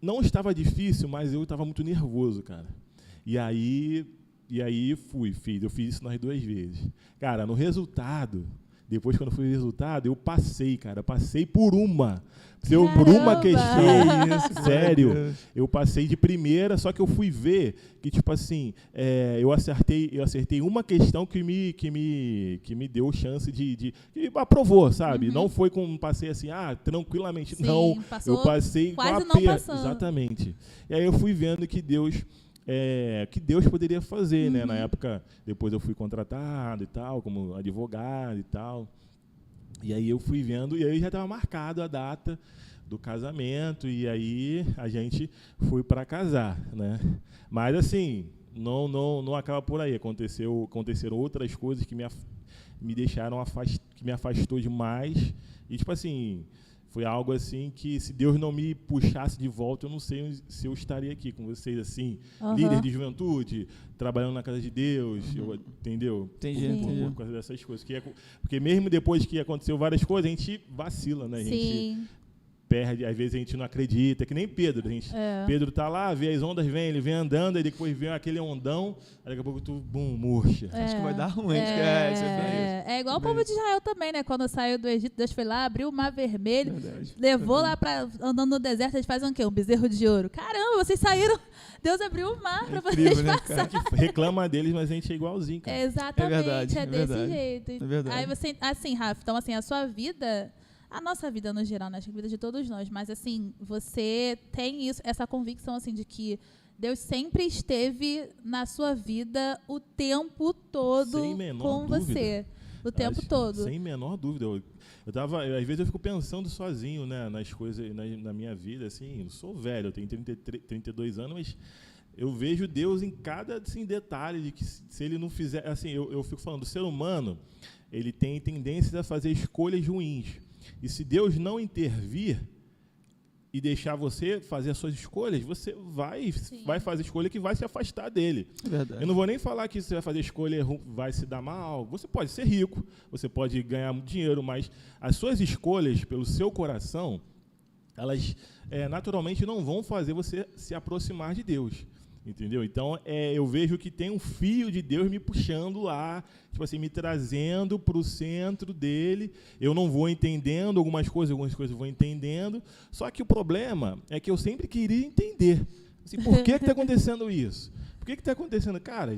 não estava difícil, mas eu estava muito nervoso, cara. E aí eu fiz isso nas 2 vezes. Cara, no resultado, depois quando foi o resultado, eu passei, cara, por uma questão, sério, eu passei de primeira, só que eu fui ver que, tipo assim, eu acertei uma questão que me deu chance que me aprovou, sabe? Não foi como passei assim, tranquilamente, sim, não, eu passei quase com a não passando. Exatamente. E aí eu fui vendo que Deus poderia fazer, né? Na época, depois eu fui contratado e tal, como advogado e tal. E aí eu fui vendo, e aí já estava marcado a data do casamento, e aí a gente foi para casar, né? Mas assim, não acaba por aí. Aconteceram outras coisas que me deixaram que me afastou demais. E tipo assim, foi algo assim que, se Deus não me puxasse de volta, eu não sei se eu estaria aqui com vocês, assim, líder de juventude, trabalhando na casa de Deus, entendeu? Entendi. Por causa dessas coisas. Porque mesmo depois que aconteceu várias coisas, a gente vacila, né? A gente perde, às vezes a gente não acredita, que nem Pedro. Pedro tá lá, vê as ondas, ele vem andando, aí depois vem aquele ondão, aí daqui a pouco murcha. Acho que vai dar ruim. É igual o povo de Israel também, né? Quando saiu do Egito, Deus foi lá, abriu o Mar Vermelho, levou lá andando no deserto, eles fazem o quê? Um bezerro de ouro. Caramba, vocês saíram, Deus abriu o mar para vocês passarem. A gente reclama deles, mas a gente é igualzinho, cara. Exatamente, é desse jeito. É verdade. Aí você, assim, Rafa, então assim, a sua vida... A nossa vida no geral, né? Acho que a vida de todos nós, mas assim, você tem essa convicção assim de que Deus sempre esteve na sua vida o tempo todo com você. O tempo todo. Sem menor dúvida. Às vezes eu fico pensando sozinho, né, nas coisas, na minha vida, assim, eu sou velho, eu tenho 32 anos, mas eu vejo Deus em cada assim, detalhe, de que se ele não fizer, assim, eu fico falando, o ser humano, ele tem tendências a fazer escolhas ruins. E se Deus não intervir e deixar você fazer as suas escolhas, você vai fazer escolha que vai se afastar dele. Verdade. Eu não vou nem falar que você vai fazer escolha vai se dar mal. Você pode ser rico, você pode ganhar muito dinheiro, mas as suas escolhas pelo seu coração, elas naturalmente não vão fazer você se aproximar de Deus. Entendeu? Então, eu vejo que tem um fio de Deus me puxando lá, tipo assim, me trazendo para o centro dele. Eu não vou entendendo algumas coisas eu vou entendendo. Só que o problema é que eu sempre queria entender. Assim, por que está acontecendo isso? Por que está acontecendo? Cara,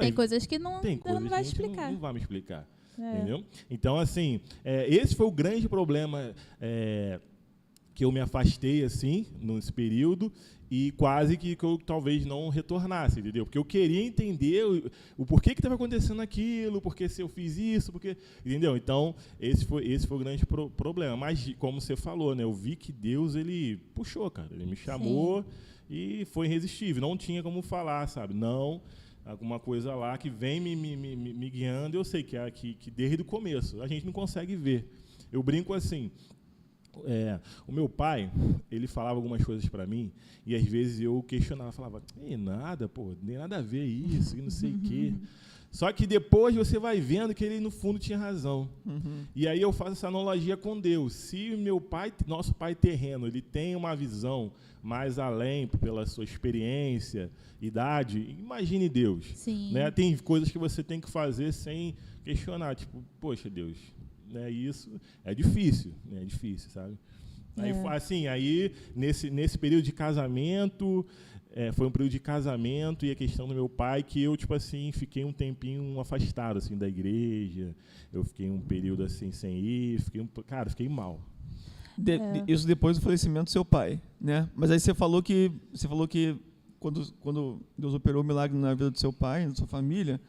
tem coisas que não vai explicar. Não vai me explicar. Entendeu? Então, assim, esse foi o grande problema que eu me afastei, assim, nesse período, e quase que eu talvez não retornasse, entendeu? Porque eu queria entender o porquê que estava acontecendo aquilo, porque se eu fiz isso, porque, entendeu? Então, esse foi o grande problema. Mas, como você falou, né, eu vi que Deus, ele puxou, cara. Ele me chamou e foi irresistível. Não tinha como falar, sabe? Não, alguma coisa lá que vem me guiando, eu sei que desde o começo. A gente não consegue ver. Eu brinco assim... o meu pai, ele falava algumas coisas para mim e às vezes eu questionava, falava, nada, pô, nem nada a ver isso, e não sei o quê. Só que depois você vai vendo que ele no fundo tinha razão. E aí eu faço essa analogia com Deus. Se meu pai, nosso pai terreno, ele tem uma visão mais além pela sua experiência, idade, imagine Deus. Sim. Né? Tem coisas que você tem que fazer sem questionar, tipo, poxa, Deus, né, isso é difícil, sabe? Aí, nesse período de casamento, foi um período de casamento e a questão do meu pai que eu, tipo assim, fiquei um tempinho afastado, assim, da igreja, eu fiquei um período, assim, sem ir, fiquei mal. Isso depois do falecimento do seu pai, né? Mas aí você falou que quando Deus operou o milagre na vida do seu pai, da sua família,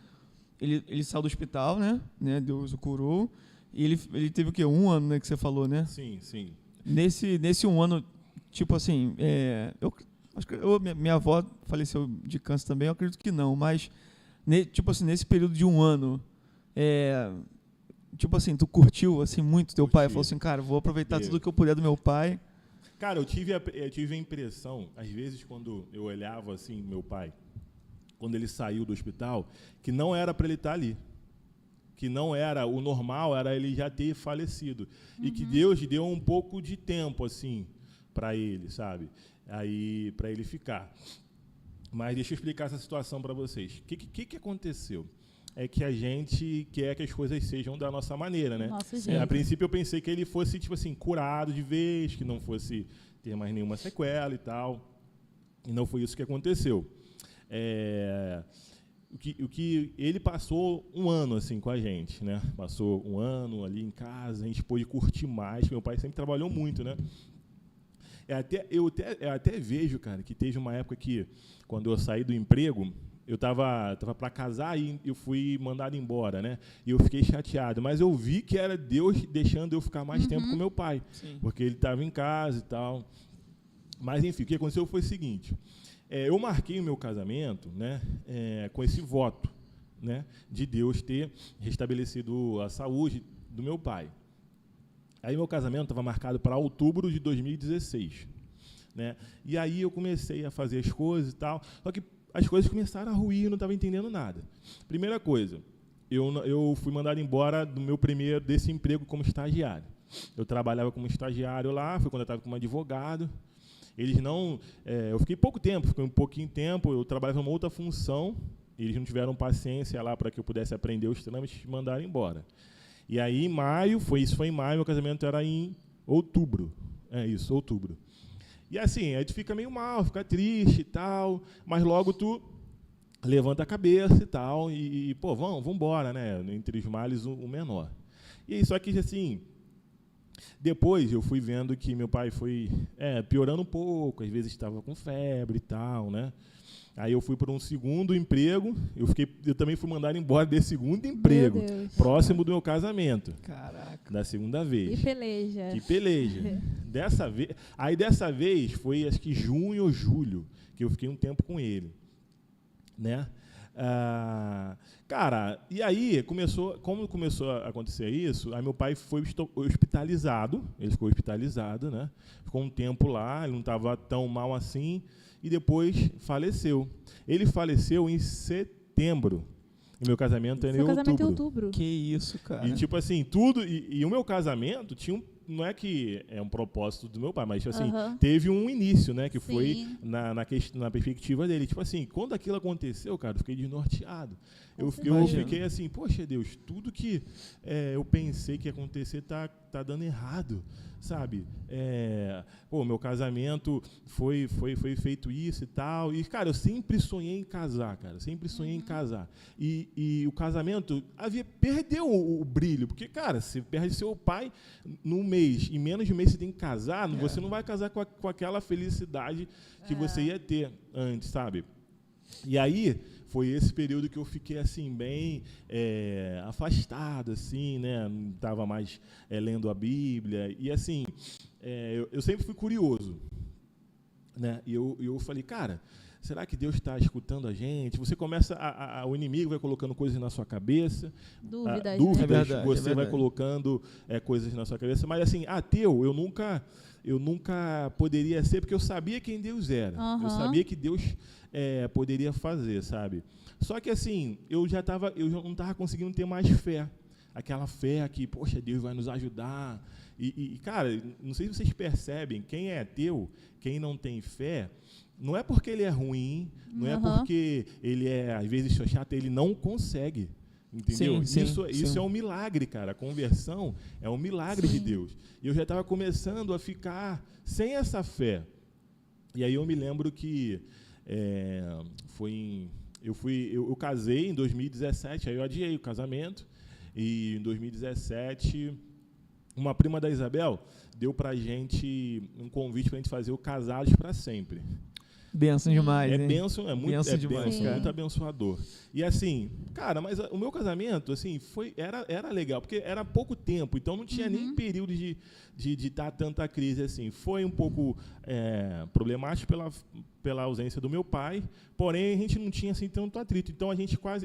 ele saiu do hospital, né? Deus o curou. E ele teve o quê? 1 ano, né, que você falou, né? Sim. Nesse 1 ano, tipo assim, eu acho que minha avó faleceu de câncer também, eu acredito que não, mas, tipo assim, nesse período de 1 ano, tipo assim, tu curtiu assim, muito teu pai? Falou assim, cara, vou aproveitar tudo que eu puder do meu pai. Cara, eu tive a impressão, às vezes, quando eu olhava assim, meu pai, quando ele saiu do hospital, que não era para ele estar ali. Que não era, o normal era ele já ter falecido. E que Deus deu um pouco de tempo, assim, para ele, sabe? Aí, para ele ficar. Mas deixa eu explicar essa situação para vocês. O que aconteceu? É que a gente quer que as coisas sejam da nossa maneira, né? Nosso jeito. A princípio eu pensei que ele fosse, tipo assim, curado de vez, que não fosse ter mais nenhuma sequela e tal. E não foi isso que aconteceu. O que ele passou um ano assim com a gente, né? Passou um ano ali em casa, a gente pôde curtir mais. Meu pai sempre trabalhou muito, né? Eu até vejo, cara, que teve uma época que, quando eu saí do emprego, eu tava para casar e eu fui mandado embora, né? E eu fiquei chateado, mas eu vi que era Deus deixando eu ficar mais tempo com meu pai, porque ele estava em casa e tal. Mas enfim, o que aconteceu foi o seguinte: eu marquei o meu casamento, né, com esse voto, né, de Deus ter restabelecido a saúde do meu pai. Aí meu casamento estava marcado para outubro de 2016, né? E aí eu comecei a fazer as coisas e tal, só que as coisas começaram a ruir, eu não estava entendendo nada. Primeira coisa, eu fui mandado embora desse emprego como estagiário. Eu trabalhava como estagiário lá, foi quando eu estava como advogado. Eles não, eu fiquei um pouquinho tempo, eu trabalhava numa outra função, eles não tiveram paciência lá para que eu pudesse aprender os trâmites e me mandaram embora. E aí, em maio, isso foi em maio, meu casamento era em outubro. Outubro. E assim, aí tu fica meio mal, fica triste e tal, mas logo tu levanta a cabeça e tal, pô, vamos embora, né? Entre os males, o menor. E aí, só que assim, depois eu fui vendo que meu pai foi piorando um pouco, às vezes estava com febre e tal, né? Aí eu fui para um segundo emprego, eu também fui mandado embora desse segundo emprego, próximo do meu casamento. Caraca. Da segunda vez. Que peleja. Dessa vez foi, acho que junho ou julho, que eu fiquei um tempo com ele, né? Cara, e aí como começou a acontecer isso, aí meu pai foi hospitalizado, ele ficou hospitalizado, né? Ficou um tempo lá, ele não estava tão mal assim, e depois faleceu. Ele faleceu em setembro, e meu casamento era em outubro. Casamento em outubro. Que isso, cara. E tipo assim, tudo, e o meu casamento tinha não é que é um propósito do meu pai, mas assim, teve um início, né, que foi na perspectiva dele. Tipo assim, quando aquilo aconteceu, cara, eu fiquei desnorteado. Eu fiquei assim, poxa Deus, tudo que eu pensei que ia acontecer tá dando errado, sabe? Meu casamento foi feito isso e tal. E, cara, eu sempre sonhei em casar, cara. Sempre sonhei em casar. E o casamento perdeu o brilho. Porque, cara, você perde seu pai num mês. Em menos de um mês você tem que casar. Você não vai casar com aquela felicidade que você ia ter antes, sabe? E aí foi esse período que eu fiquei assim bem afastado, assim, né? Não estava mais lendo a Bíblia e assim eu sempre fui curioso, né? E eu falei, cara, será que Deus está escutando a gente? Você começa o inimigo vai colocando coisas na sua cabeça, dúvidas, né? Você vai colocando coisas na sua cabeça, mas assim, ateu eu nunca poderia ser, porque eu sabia quem Deus era. Eu sabia que Deus poderia fazer, sabe? Só que assim, eu não estava conseguindo ter mais fé. Aquela fé que, poxa, Deus vai nos ajudar. E, cara, não sei se vocês percebem, quem é ateu, quem não tem fé, não é porque ele é ruim, não é porque ele às vezes, chato, ele não consegue. Entendeu? Sim, isso é um milagre, cara. A conversão é um milagre de Deus. E eu já estava começando a ficar sem essa fé. E aí eu me lembro que eu casei em 2017, aí eu adiei o casamento. E em 2017, uma prima da Isabel deu pra gente um convite para a gente fazer o Casados para Sempre. Benção demais, hein? Benção, muito demais, cara. Muito abençoador. E assim, cara, mas o meu casamento, assim, era legal, porque era pouco tempo, então não tinha nem período de estar tanta crise, assim. Foi um pouco problemático pela ausência do meu pai, porém a gente não tinha, assim, tanto atrito. Então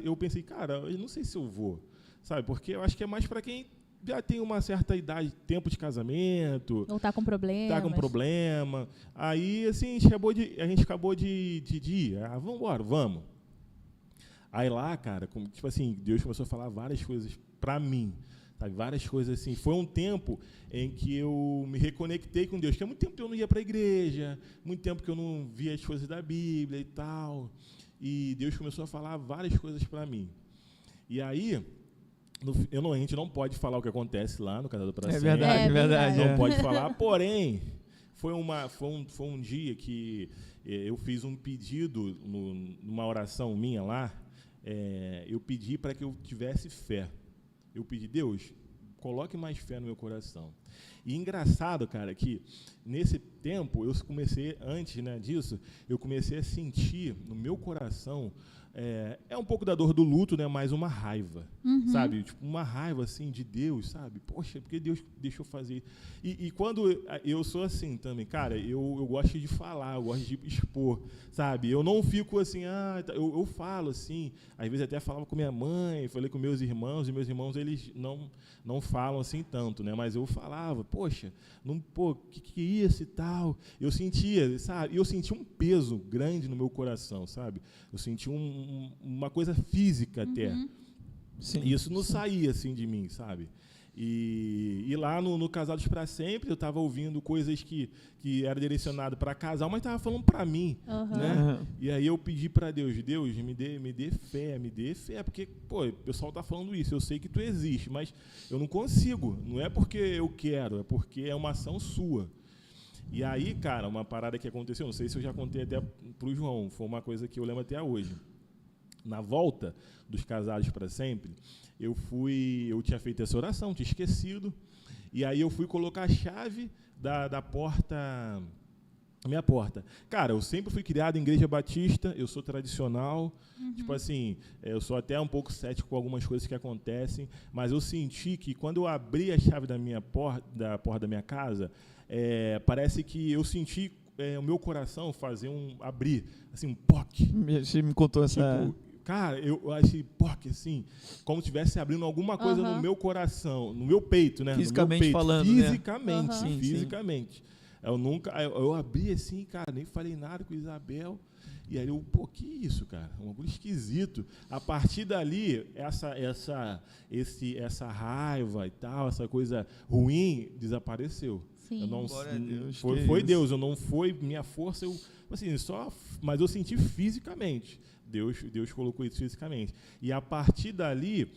eu pensei, cara, eu não sei se eu vou, sabe? Porque eu acho que é mais para quem já tem uma certa idade, tempo de casamento. Ou está com problema. Está com problema. Aí, assim, a gente acabou de ir. Vamos embora, vamos. Aí lá, cara, tipo assim, Deus começou a falar várias coisas para mim, sabe? Várias coisas assim. Foi um tempo em que eu me reconectei com Deus, porque há muito tempo que eu não ia para a igreja, muito tempo que eu não via as coisas da Bíblia e tal. E Deus começou a falar várias coisas para mim. E aí, a gente não pode falar o que acontece lá no Casado para Sempre. É verdade. Não pode falar, porém, foi um dia que eu fiz um pedido numa oração minha lá. Eu pedi para que eu tivesse fé. Eu pedi, Deus, coloque mais fé no meu coração. E engraçado, cara, que nesse tempo, eu comecei, antes, né, disso, eu comecei a sentir no meu coração, um pouco da dor do luto, né, mas uma raiva, sabe? Tipo, uma raiva, assim, de Deus, sabe? Poxa, porque Deus deixou fazer. E quando eu sou assim também, cara, eu gosto de falar, eu gosto de expor, sabe? Eu não fico assim, eu falo assim, às vezes até falava com minha mãe, falei com meus irmãos, e meus irmãos, eles não falam assim tanto, né? Mas eu falava, poxa, que é isso e tal? Eu sentia, sabe? Eu sentia um peso grande no meu coração, sabe? Eu senti uma coisa física até. Sim, e isso não saía assim de mim, sabe? E lá no Casados para Sempre, eu estava ouvindo coisas que eram direcionadas para casal, mas estava falando para mim, né? E aí eu pedi para Deus, me dê fé, porque, pô, o pessoal está falando isso, eu sei que tu existe, mas eu não consigo, não é porque eu quero, é porque é uma ação sua. E aí, cara, uma parada que aconteceu, não sei se eu já contei até para o João, foi uma coisa que eu lembro até hoje. Na volta dos Casados para Sempre, eu tinha feito essa oração, tinha esquecido, e aí eu fui colocar a chave da porta, a minha porta. Cara, eu sempre fui criado em igreja batista, eu sou tradicional, tipo assim, eu sou até um pouco cético com algumas coisas que acontecem, mas eu senti que quando eu abri a chave da porta da minha casa, parece que eu senti o meu coração abrir, assim, um poc. Você me contou essa... Tipo, cara, eu achei, assim, como se estivesse abrindo alguma coisa no meu coração, no meu peito, né? Fisicamente no meu peito, falando, fisicamente, né? Sim, fisicamente. Eu abri assim, cara, nem falei nada com Isabel, e aí que isso, cara? Um bagulho esquisito. A partir dali, essa raiva e tal, essa coisa ruim, desapareceu. Sim. Glória a Deus, foi Deus, eu não foi minha força, mas eu senti fisicamente. Deus colocou isso fisicamente. E a partir dali,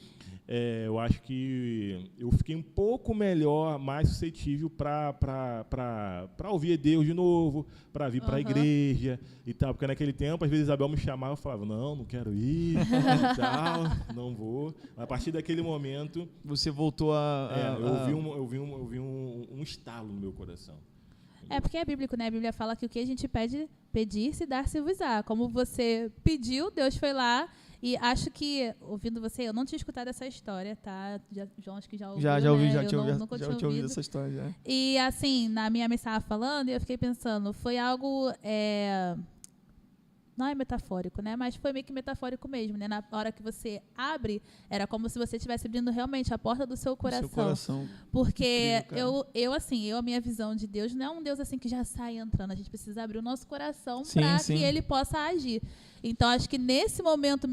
eu acho que eu fiquei um pouco melhor, mais suscetível para ouvir Deus de novo, para vir para a igreja e tal. Porque naquele tempo, às vezes, Isabel me chamava e falava, não quero ir, e tal, não vou. A partir daquele momento... Você voltou eu vi um estalo no meu coração. É porque é bíblico, né? A Bíblia fala que o que a gente pedir, se dar, se vos-á. Como você pediu, Deus foi lá. E acho que, ouvindo você, eu não tinha escutado essa história, tá? João, acho que já ouviu, Já ouvi, né? já tinha ouvido essa história. Já. E, assim, na minha mãe estava falando, e eu fiquei pensando, foi algo... Não é metafórico, né? Mas foi meio que metafórico mesmo, né? Na hora que você abre, era como se você estivesse abrindo realmente a porta do seu coração. Porque a minha visão de Deus não é um Deus assim que já sai entrando. A gente precisa abrir o nosso coração para que Ele possa agir. Então, acho que nesse momento,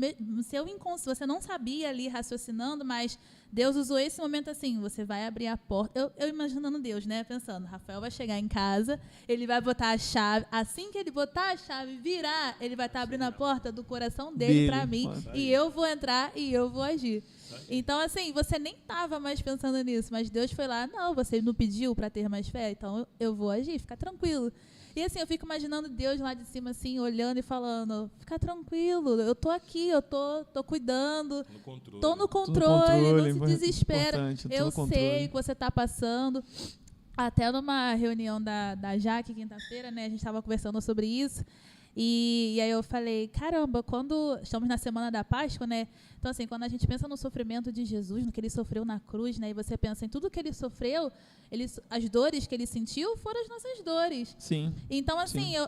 você não sabia ali raciocinando, mas Deus usou esse momento assim, você vai abrir a porta. Eu imaginando Deus, né? Pensando, Rafael vai chegar em casa, ele vai botar a chave. Assim que ele botar a chave, virar, ele vai estar abrindo a porta do coração dele para mim. E eu vou entrar e eu vou agir. Então, assim, você nem estava mais pensando nisso, mas Deus foi lá, não, você não pediu para ter mais fé, então eu vou agir, fica tranquilo. E assim, eu fico imaginando Deus lá de cima, assim, olhando e falando, fica tranquilo, eu tô aqui, eu tô cuidando, tô no controle, não se desespera, eu sei o que você tá passando. Até numa reunião da Jaque, quinta-feira, né, a gente estava conversando sobre isso. E aí eu falei, caramba, quando estamos na semana da Páscoa, né? Então, assim, quando a gente pensa no sofrimento de Jesus, no que ele sofreu na cruz, né? E você pensa em tudo que ele sofreu, as dores que ele sentiu foram as nossas dores. Sim. Então, assim, eu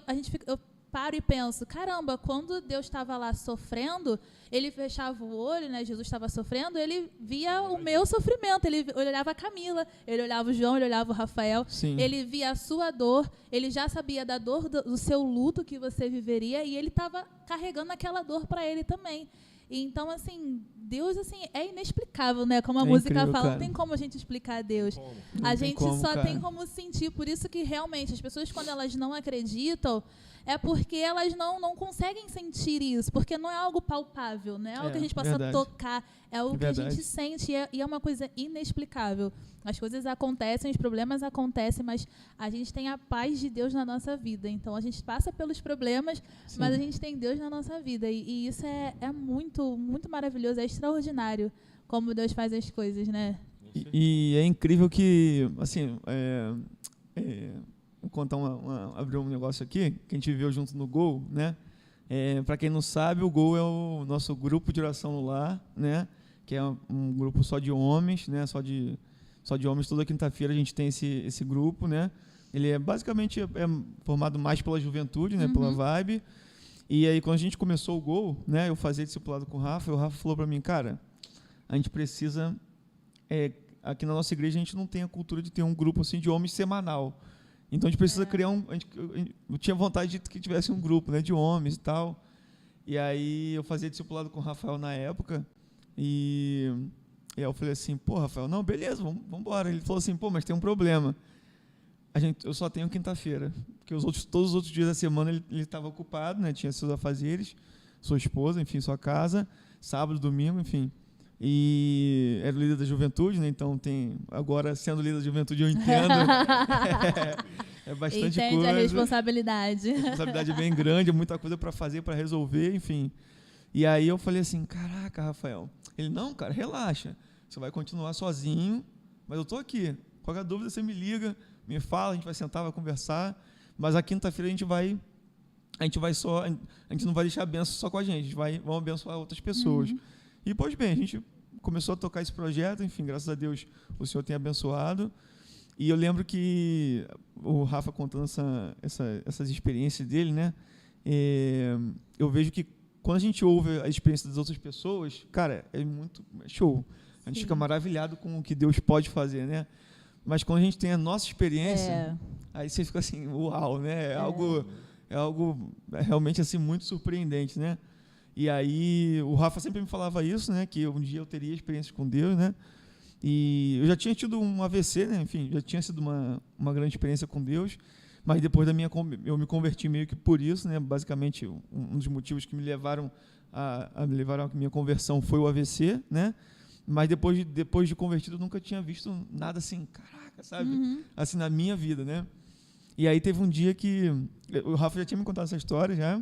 paro e penso, caramba, quando Deus estava lá sofrendo, ele fechava o olho, né? Jesus estava sofrendo, ele via o meu sofrimento, ele olhava a Camila, ele olhava o João, ele olhava o Rafael, ele via a sua dor, ele já sabia da dor do seu luto que você viveria e ele estava carregando aquela dor para ele também. Então, assim, Deus, assim, é inexplicável, né? Como a É música incrível, fala, cara. não tem como a gente explicar a Deus. Como? Não A tem gente como, só cara. tem como sentir. Por isso que, realmente, as pessoas, quando elas não acreditam, é porque elas não conseguem sentir isso. Porque não é algo palpável, não é algo que a gente possa verdade. tocar. É algo que a Verdade. gente sente e é uma coisa inexplicável. As coisas acontecem, os problemas acontecem, mas a gente tem a paz de Deus na nossa vida. Então, a gente passa pelos problemas, Sim. mas a gente tem Deus na nossa vida. E isso é muito, muito maravilhoso, é extraordinário como Deus faz as coisas, né? E é incrível que, assim, vou contar abrir um negócio aqui, que a gente viveu junto no Gol, né? Para quem não sabe, o Gol é o nosso grupo de oração no lar, né? Que é um grupo só de homens, né? Só de homens. Toda quinta-feira a gente tem esse grupo, né? Ele é basicamente formado mais pela juventude, né? Pela vibe. E aí, quando a gente começou o Gol, né? Eu fazia discipulado com o Rafa, e o Rafa falou para mim, cara, a gente precisa... aqui na nossa igreja a gente não tem a cultura de ter um grupo assim de homens semanal. Então a gente precisa criar eu tinha vontade de que tivesse um grupo, né, de homens e tal. E aí eu fazia discipulado com o Rafael na época. E aí eu falei assim, pô, Rafael, não, beleza, vamos embora. Ele falou assim, pô, mas tem um problema. Eu só tenho quinta-feira, porque todos os outros dias da semana ele estava ocupado, né, tinha seus afazeres, sua esposa, enfim, sua casa, sábado, domingo, enfim. E era o líder da juventude, né? Então agora sendo líder da juventude eu entendo. É bastante Entende coisa. a responsabilidade. A responsabilidade é bem grande, é muita coisa para fazer, para resolver, enfim. E aí eu falei assim, caraca, Rafael. Ele, não, cara, relaxa. Você vai continuar sozinho, mas eu tô aqui. Qualquer dúvida você me liga, me fala, a gente vai sentar, vai conversar. Mas a quinta-feira a gente não vai deixar a benção só com a gente, vamos abençoar outras pessoas. E, pois bem, a gente começou a tocar esse projeto, enfim, graças a Deus o Senhor tem abençoado. E eu lembro que o Rafa contando essas experiências dele, né? Eu vejo que quando a gente ouve a experiência das outras pessoas, cara, é show. A gente fica maravilhado com o que Deus pode fazer, né? Mas quando a gente tem a nossa experiência, aí você fica assim, uau, né? É algo realmente assim muito surpreendente, né? E aí o Rafa sempre me falava isso, né? Que um dia eu teria experiências com Deus, né? E eu já tinha tido um AVC, né? Enfim, já tinha sido uma grande experiência com Deus. Mas depois eu me converti meio que por isso, né? Basicamente, um dos motivos que me levaram a minha conversão foi o AVC, né? Mas depois de convertido, eu nunca tinha visto nada assim, caraca, sabe? Assim, na minha vida, né? E aí teve um dia que... O Rafa já tinha me contado essa história, já.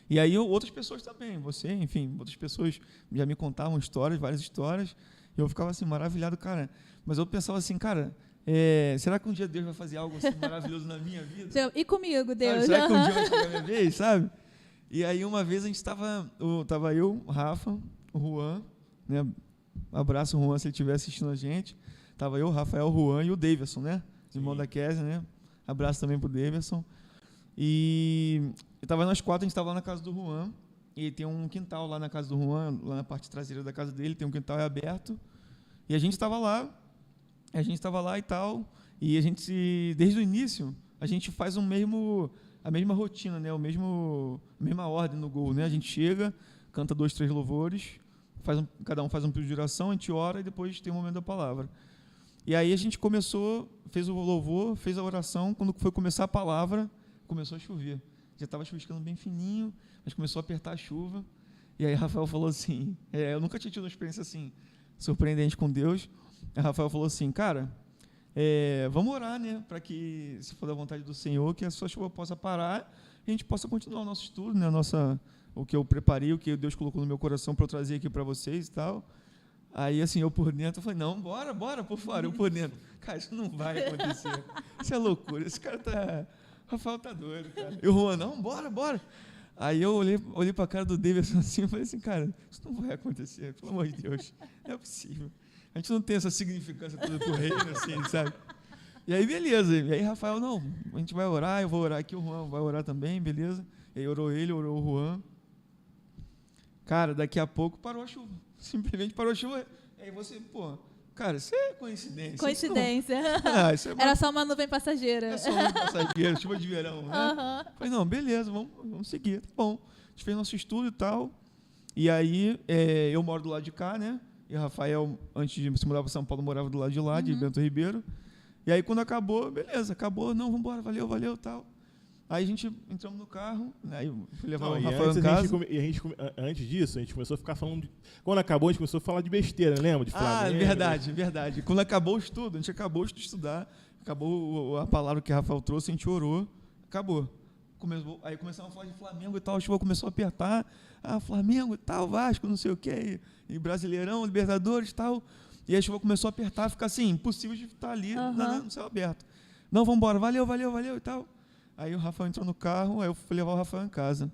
E aí outras pessoas também, você, enfim, outras pessoas já me contavam várias histórias. E eu ficava assim, maravilhado, cara. Mas eu pensava assim, cara... será que um dia Deus vai fazer algo assim maravilhoso na minha vida? E comigo, Deus? Será que um dia vai chegar a minha vez, sabe? E aí uma vez a gente tava eu, o Rafa, o Juan, né? Abraço o Juan se ele estiver assistindo a gente. Tava eu, o Rafael, o Juan e o Davidson, né? Irmão da Kézia, né? Abraço também pro Davidson. E eu tava nós quatro, a gente tava lá na casa do Juan. E tem um quintal lá na casa do Juan, lá na parte traseira da casa dele, tem um quintal aberto. E a gente estava lá e tal, e a gente, desde o início, a gente faz a mesma rotina, né? A mesma ordem no Gol, né? A gente chega, canta 2, 3 louvores, cada um faz um período de oração, a gente ora e depois tem o momento da palavra. E aí a gente fez o louvor, fez a oração, quando foi começar a palavra, começou a chover. Já estava chuviscando bem fininho, mas começou a apertar a chuva. E aí Rafael falou assim, eu nunca tinha tido uma experiência assim, surpreendente com Deus. Aí Rafael falou assim, cara, vamos orar, né, para que, se for da vontade do Senhor, que a sua chuva possa parar e a gente possa continuar o nosso estudo, né, o que eu preparei, o que Deus colocou no meu coração para eu trazer aqui para vocês e tal. Aí, assim, eu por dentro, eu falei, não, bora, por fora, eu por dentro. Cara, isso não vai acontecer. Isso é loucura, esse cara Rafael tá doido, cara. E o Juan, não, bora. Aí eu olhei para a cara do Davidson assim e falei assim, cara, isso não vai acontecer, pelo amor de Deus, não é possível. A gente não tem essa significância toda pro reino, assim, sabe? E aí, beleza. E aí, Rafael, não, a gente vai orar, eu vou orar aqui, o Juan vai orar também, beleza? E aí orou o Juan. Cara, daqui a pouco parou a chuva. Simplesmente parou a chuva. E aí você, cara, isso é coincidência. Coincidência. Isso é Era só uma nuvem passageira. É só uma nuvem passageira, chuva de verão, né? Falei, não, beleza, vamos seguir, tá bom. A gente fez nosso estudo e tal. E aí, eu moro do lado de cá, né? E Rafael, antes de se mudar para São Paulo, morava do lado de lá, de Bento Ribeiro. E aí, quando acabou, beleza, acabou, não, vamos embora, valeu, tal. Aí a gente entramos no carro, né, aí eu fui levar o Rafael em casa. Antes disso, a gente começou a ficar falando... Quando acabou, a gente começou a falar de besteira, lembra? De Flamengo. Verdade. Quando acabou o estudo, a gente acabou de estudar, acabou a palavra que o Rafael trouxe, a gente orou, acabou. Aí começamos a falar de Flamengo e tal, a chuva começou a apertar, Flamengo e tal, Vasco, não sei o quê, e Brasileirão, Libertadores e tal, e a chuva começou a apertar, ficar assim, impossível de estar ali no céu aberto. Não, vamos embora, valeu e tal. Aí o Rafael entrou no carro, aí eu fui levar o Rafael em casa.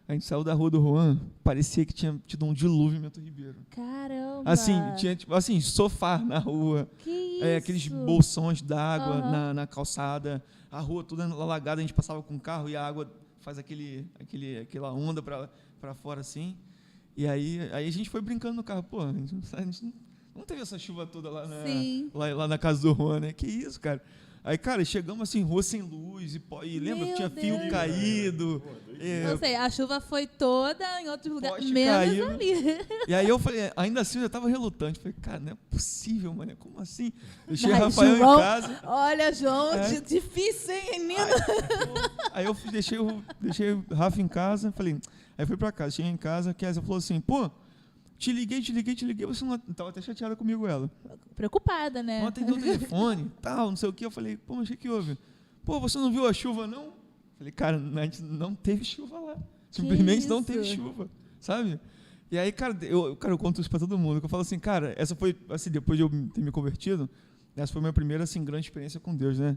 A gente saiu da rua do Juan, parecia que tinha tido um dilúvio em Bento Ribeiro. Caramba! Assim, tinha tipo, assim, sofá na rua, que isso? Aqueles bolsões d'água na calçada, a rua toda alagada, a gente passava com o carro e a água faz aquela onda para fora assim. E aí a gente foi brincando no carro. Pô, a gente não teve essa chuva toda lá na casa do Juan, né? Que isso, cara? Aí, cara, chegamos assim, rua sem luz, e lembra que tinha fio caído. Não sei, a chuva foi toda em outros lugares, menos caiu. ali. E aí eu falei, ainda assim eu já estava relutante. Falei, cara, não é possível, mano, como assim? Deixei o Rafael João, em casa. Olha, João, difícil, hein, menino? Aí eu deixei o Rafa em casa, falei, aí fui pra casa, cheguei em casa, a Kézia falou assim, pô, te liguei, você não estava até chateada comigo, ela. Preocupada, né? Não atendeu o telefone, tal, não sei o que. Eu falei, pô, mas o que houve? Pô, você não viu a chuva, não? Falei, cara, a gente não teve chuva lá. Simplesmente não teve chuva, sabe? E aí, cara, eu conto isso pra todo mundo. Que eu falo assim, cara, essa foi, assim, depois de eu ter me convertido, essa foi a minha primeira, assim, grande experiência com Deus, né?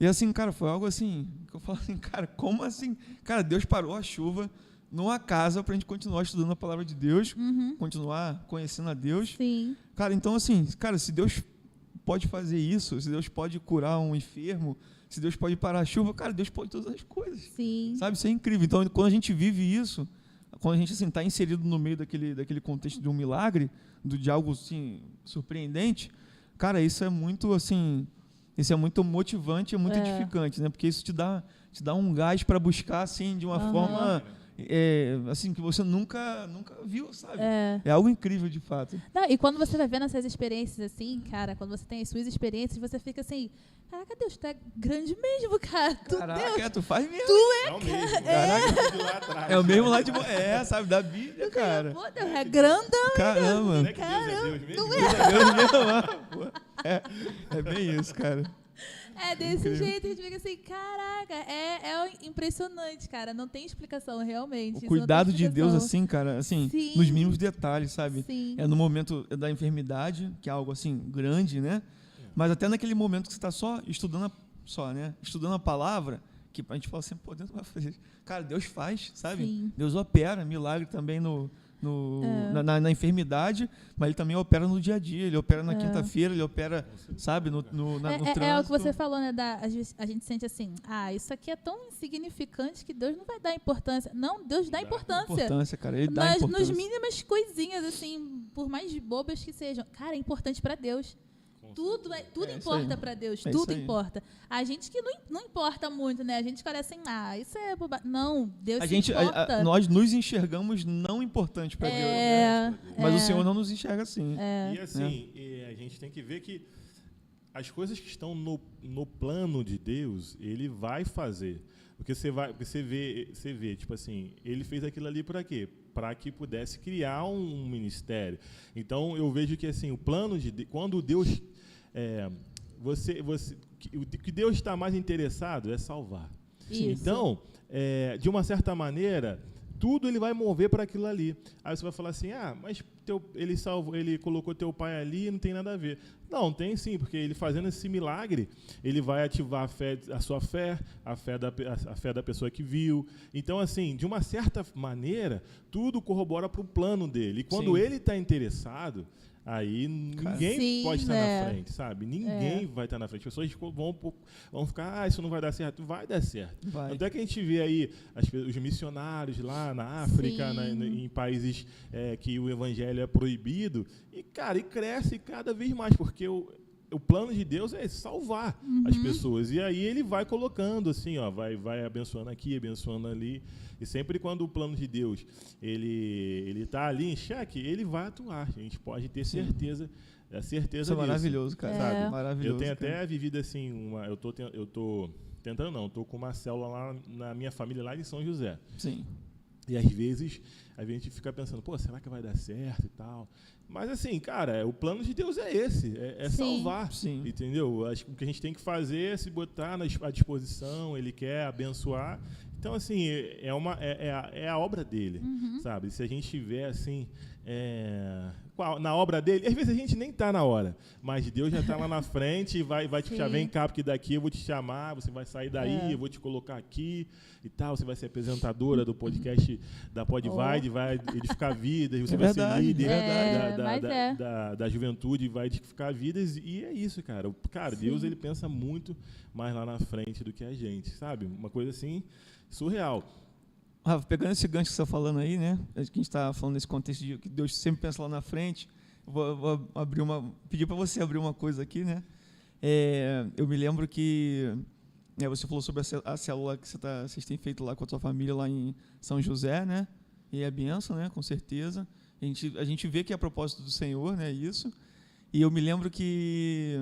E assim, cara, foi algo assim, que eu falo assim, cara, como assim? Cara, Deus parou a chuva numa casa pra gente continuar estudando a palavra de Deus, continuar conhecendo a Deus. Sim. Cara, então assim, cara, se Deus pode fazer isso, se Deus pode curar um enfermo, se Deus pode parar a chuva, cara, Deus pode todas as coisas. Sim. Sabe, isso é incrível. Então, quando a gente vive isso, quando a gente assim está inserido no meio daquele contexto de um milagre, de algo assim surpreendente, cara, isso é muito assim, isso é muito motivante, é muito edificante, né? Porque isso te dá um gás para buscar assim de uma forma assim, que você nunca viu, sabe? É algo incrível, de fato. Não, e quando você vai vendo essas experiências assim, cara, quando você tem as suas experiências, você fica assim, caraca, Deus, tu é grande mesmo, cara. Caraca, tu faz mesmo. Tu é o mesmo. Caraca, de lá atrás. É o mesmo lá de... sabe, da Bíblia, cara. Pô, Deus, é grandão. Caramba. Não é que Deus é Deus mesmo? Deus mesmo. É bem isso, cara. É desse jeito, a gente fica assim, caraca, é impressionante, cara, não tem explicação, realmente. O cuidado de Deus, assim, cara, assim, Sim. nos mínimos detalhes, sabe? Sim. É no momento da enfermidade, que é algo, assim, grande, né? Mas até naquele momento que você está só estudando a palavra, que a gente fala assim, pô, Deus não vai fazer. Cara, Deus faz, sabe? Sim. Deus opera milagre também na enfermidade, mas ele também opera no dia a dia, ele opera na quinta-feira, ele opera, sabe, no trânsito. É o que você falou, né? A gente sente assim, isso aqui é tão insignificante que Deus não vai dar importância. Não, Deus dá importância. Cara, ele dá importância. Nas mínimas coisinhas, assim, por mais bobas que sejam. Cara, é importante para Deus. Tudo importa para Deus, tudo importa. A gente que não importa muito, né? A gente olha assim, isso é bobagem. Não, Deus importa. Nós nos enxergamos não importantes para Deus, né? Mas o Senhor não nos enxerga assim. E assim, a gente tem que ver que as coisas que estão no plano de Deus, Ele vai fazer. Porque você vê, tipo assim, Ele fez aquilo ali para quê? Para que pudesse criar um ministério. Então, eu vejo que assim, o plano de Deus, quando Deus... o que Deus está mais interessado é salvar. Isso. Então, de uma certa maneira, tudo Ele vai mover para aquilo ali. Aí você vai falar assim, mas ele colocou teu pai ali, não tem nada a ver. Não, tem sim, porque Ele fazendo esse milagre, Ele vai ativar a sua fé, a fé da pessoa que viu. Então, assim, de uma certa maneira, tudo corrobora para o plano dele. E quando Ele está interessado, aí ninguém pode estar na frente, sabe? Ninguém vai estar na frente. As pessoas vão ficar, isso não vai dar certo. Vai dar certo. Até que a gente vê aí os missionários lá na África, em países que o evangelho é proibido, e, cara, cresce cada vez mais, porque o plano de Deus é salvar as pessoas. E aí ele vai colocando assim, ó, vai abençoando aqui, abençoando ali. E sempre quando o plano de Deus ele está ali em xeque, ele vai atuar. A gente pode ter certeza Isso é maravilhoso, cara. Sabe? Maravilhoso, eu tenho cara. até vivido assim, eu tô tentando não, tô com uma célula lá na minha família lá em São José. Sim. E às vezes a gente fica pensando, pô, será que vai dar certo e tal? Mas assim, cara, o plano de Deus é esse, é salvar, entendeu? Acho que o que a gente tem que fazer é se botar à disposição, ele quer abençoar. Então, assim, é a obra dele, sabe? Se a gente estiver, assim, na obra dele, às vezes a gente nem está na hora, mas Deus já está lá na frente e vai te chamar, vem cá, porque daqui eu vou te chamar, você vai sair daí, eu vou te colocar aqui e tal, você vai ser apresentadora do podcast da Podvibe, vai edificar vidas, você vai ser líder da juventude, vai edificar vidas, e é isso, cara. Cara, Deus, ele pensa muito mais lá na frente do que a gente, sabe? Uma coisa assim, surreal. Rafa, pegando esse gancho que você está falando aí, né? A gente está falando nesse contexto de que Deus sempre pensa lá na frente. Vou pedir para você abrir uma coisa aqui, né? Eu me lembro que você falou sobre a célula que vocês têm feito lá com a sua família lá em São José, né? E é bênção, né? Com certeza. A gente vê que é a propósito do Senhor, né? Isso. E eu me lembro que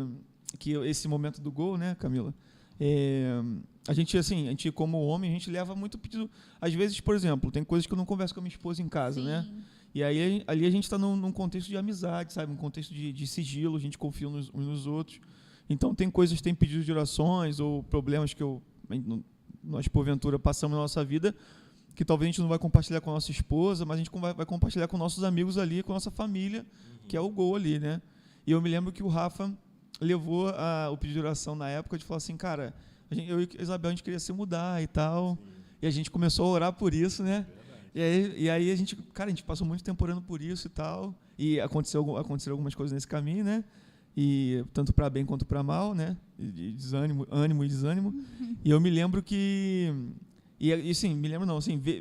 esse momento do gol, né, Camila? A gente como homem, a gente leva muito pedido. Às vezes, por exemplo, tem coisas que eu não converso com a minha esposa em casa, né? E aí ali a gente está num contexto de amizade, sabe? Um contexto de sigilo, a gente confia uns nos outros. Então tem pedidos de orações ou problemas que nós porventura passamos na nossa vida que talvez a gente não vai compartilhar com a nossa esposa, mas a gente vai compartilhar com nossos amigos ali, com a nossa família, que é o gol ali, né? E eu me lembro que o Rafa levou o pedido de oração na época de falar assim, cara, eu e a Isabel, a gente queria se mudar e tal, e a gente começou a orar por isso, né? E aí a gente passou muito tempo orando por isso e tal, e aconteceram algumas coisas nesse caminho, né? E tanto para bem quanto para mal, né? Ânimo e desânimo. E eu me lembro que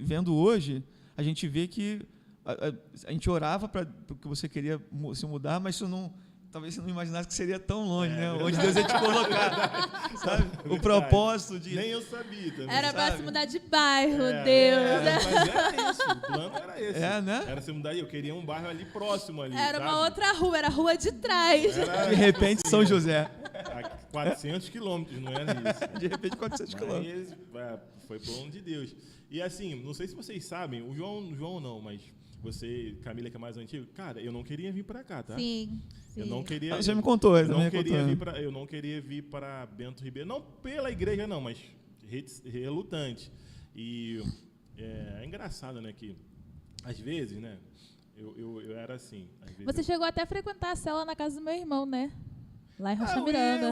vendo hoje, a gente vê que a gente orava para que você queria se mudar, mas isso não, talvez você não imaginasse que seria tão longe, né? Onde Deus ia te colocar, sabe? O propósito de... Nem eu sabia também. Era para se mudar de bairro, Deus. Mas era isso, o plano era esse. Né? Era se mudar, eu queria um bairro ali próximo ali, Era sabe? uma outra rua, era a rua de trás. De repente, São José. A 400 quilômetros, não era isso. De repente, 400 quilômetros. Foi plano de Deus. E assim, não sei se vocês sabem, o João não, mas você, Camila, que é mais antigo, cara, eu não queria vir para cá, tá? Sim. Eu não queria. Você me contou, eu não queria vir para Bento Ribeiro, não pela igreja não, mas relutante. E é engraçado, né, que às vezes, né, eu era assim. Você chegou até a frequentar a célula na casa do meu irmão, né? Lá em Rocha Miranda.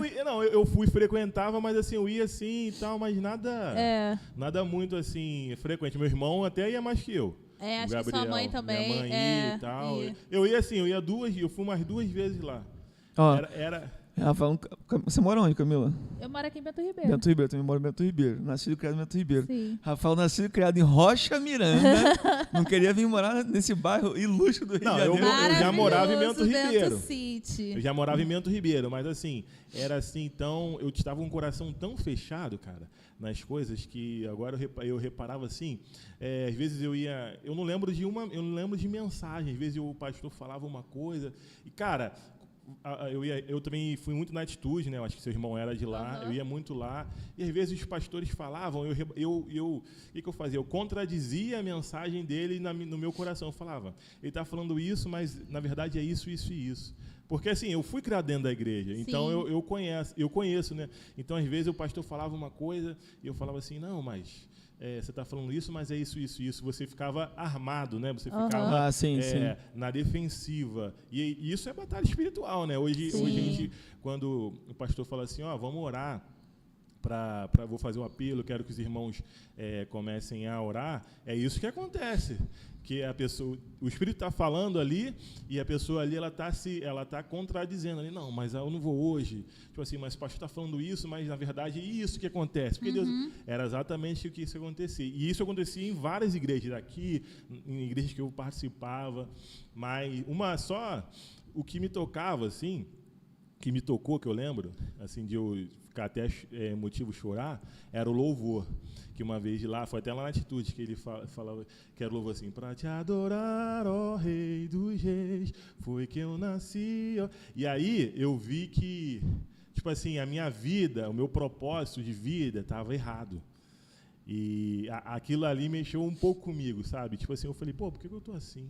Eu frequentava, mas assim, eu ia assim e tal, mas nada muito assim frequente. Meu irmão até ia mais que eu. Acho Gabriel, que sua mãe também. Minha mãe ia e tal. Eu ia assim, eu fui umas 2 vezes lá. Rafael, você mora onde, Camila? Eu moro aqui em Bento Ribeiro. Bento Ribeiro, também moro em Bento Ribeiro. Nascido e criado em Bento Ribeiro. Sim. Rafael, nascido e criado em Rocha Miranda. Não queria vir morar nesse bairro ilustre do Rio de Janeiro. Eu já morava em Bento Ribeiro. City. Eu já morava em Bento Ribeiro, mas assim, era assim, então, eu estava com o coração tão fechado, cara, nas coisas, que agora eu reparava assim, às vezes eu não lembro de mensagem, às vezes o pastor falava uma coisa, e cara, eu também fui muito na Atitude, né? Eu acho que seu irmão era de lá, eu ia muito lá, e às vezes os pastores falavam, o que eu fazia? Eu contradizia a mensagem dele no meu coração, eu falava, ele está falando isso, mas na verdade é isso, isso e isso. Porque assim, eu fui criado dentro da igreja, então eu conheço, né? Então às vezes o pastor falava uma coisa e eu falava assim, não, mas você está falando isso, mas é isso, isso, isso. Você ficava armado, né? Você ficava na defensiva. E isso é batalha espiritual, né? Hoje a gente, quando o pastor fala assim, vamos orar, vou fazer um apelo, quero que os irmãos comecem a orar, é isso que acontece. Que a pessoa, o Espírito está falando ali e a pessoa ali ela está contradizendo ali, não, mas eu não vou hoje, tipo assim, mas o pastor está falando isso, mas na verdade é isso que acontece, porque Deus era exatamente o que isso acontecia, e isso acontecia em várias igrejas aqui, em igrejas que eu participava, mas uma só, o que me tocava assim, que me tocou, que eu lembro, assim, de eu ficar até emotivo chorar, era o louvor. Que uma vez lá, foi até lá na Atitude, que ele falava, que era o louvor assim, pra te adorar, ó Rei dos Reis, foi que eu nasci. Ó. E aí eu vi que, tipo assim, a minha vida, o meu propósito de vida estava errado. E aquilo ali mexeu um pouco comigo, sabe? Tipo assim, eu falei, pô, por que eu estou assim?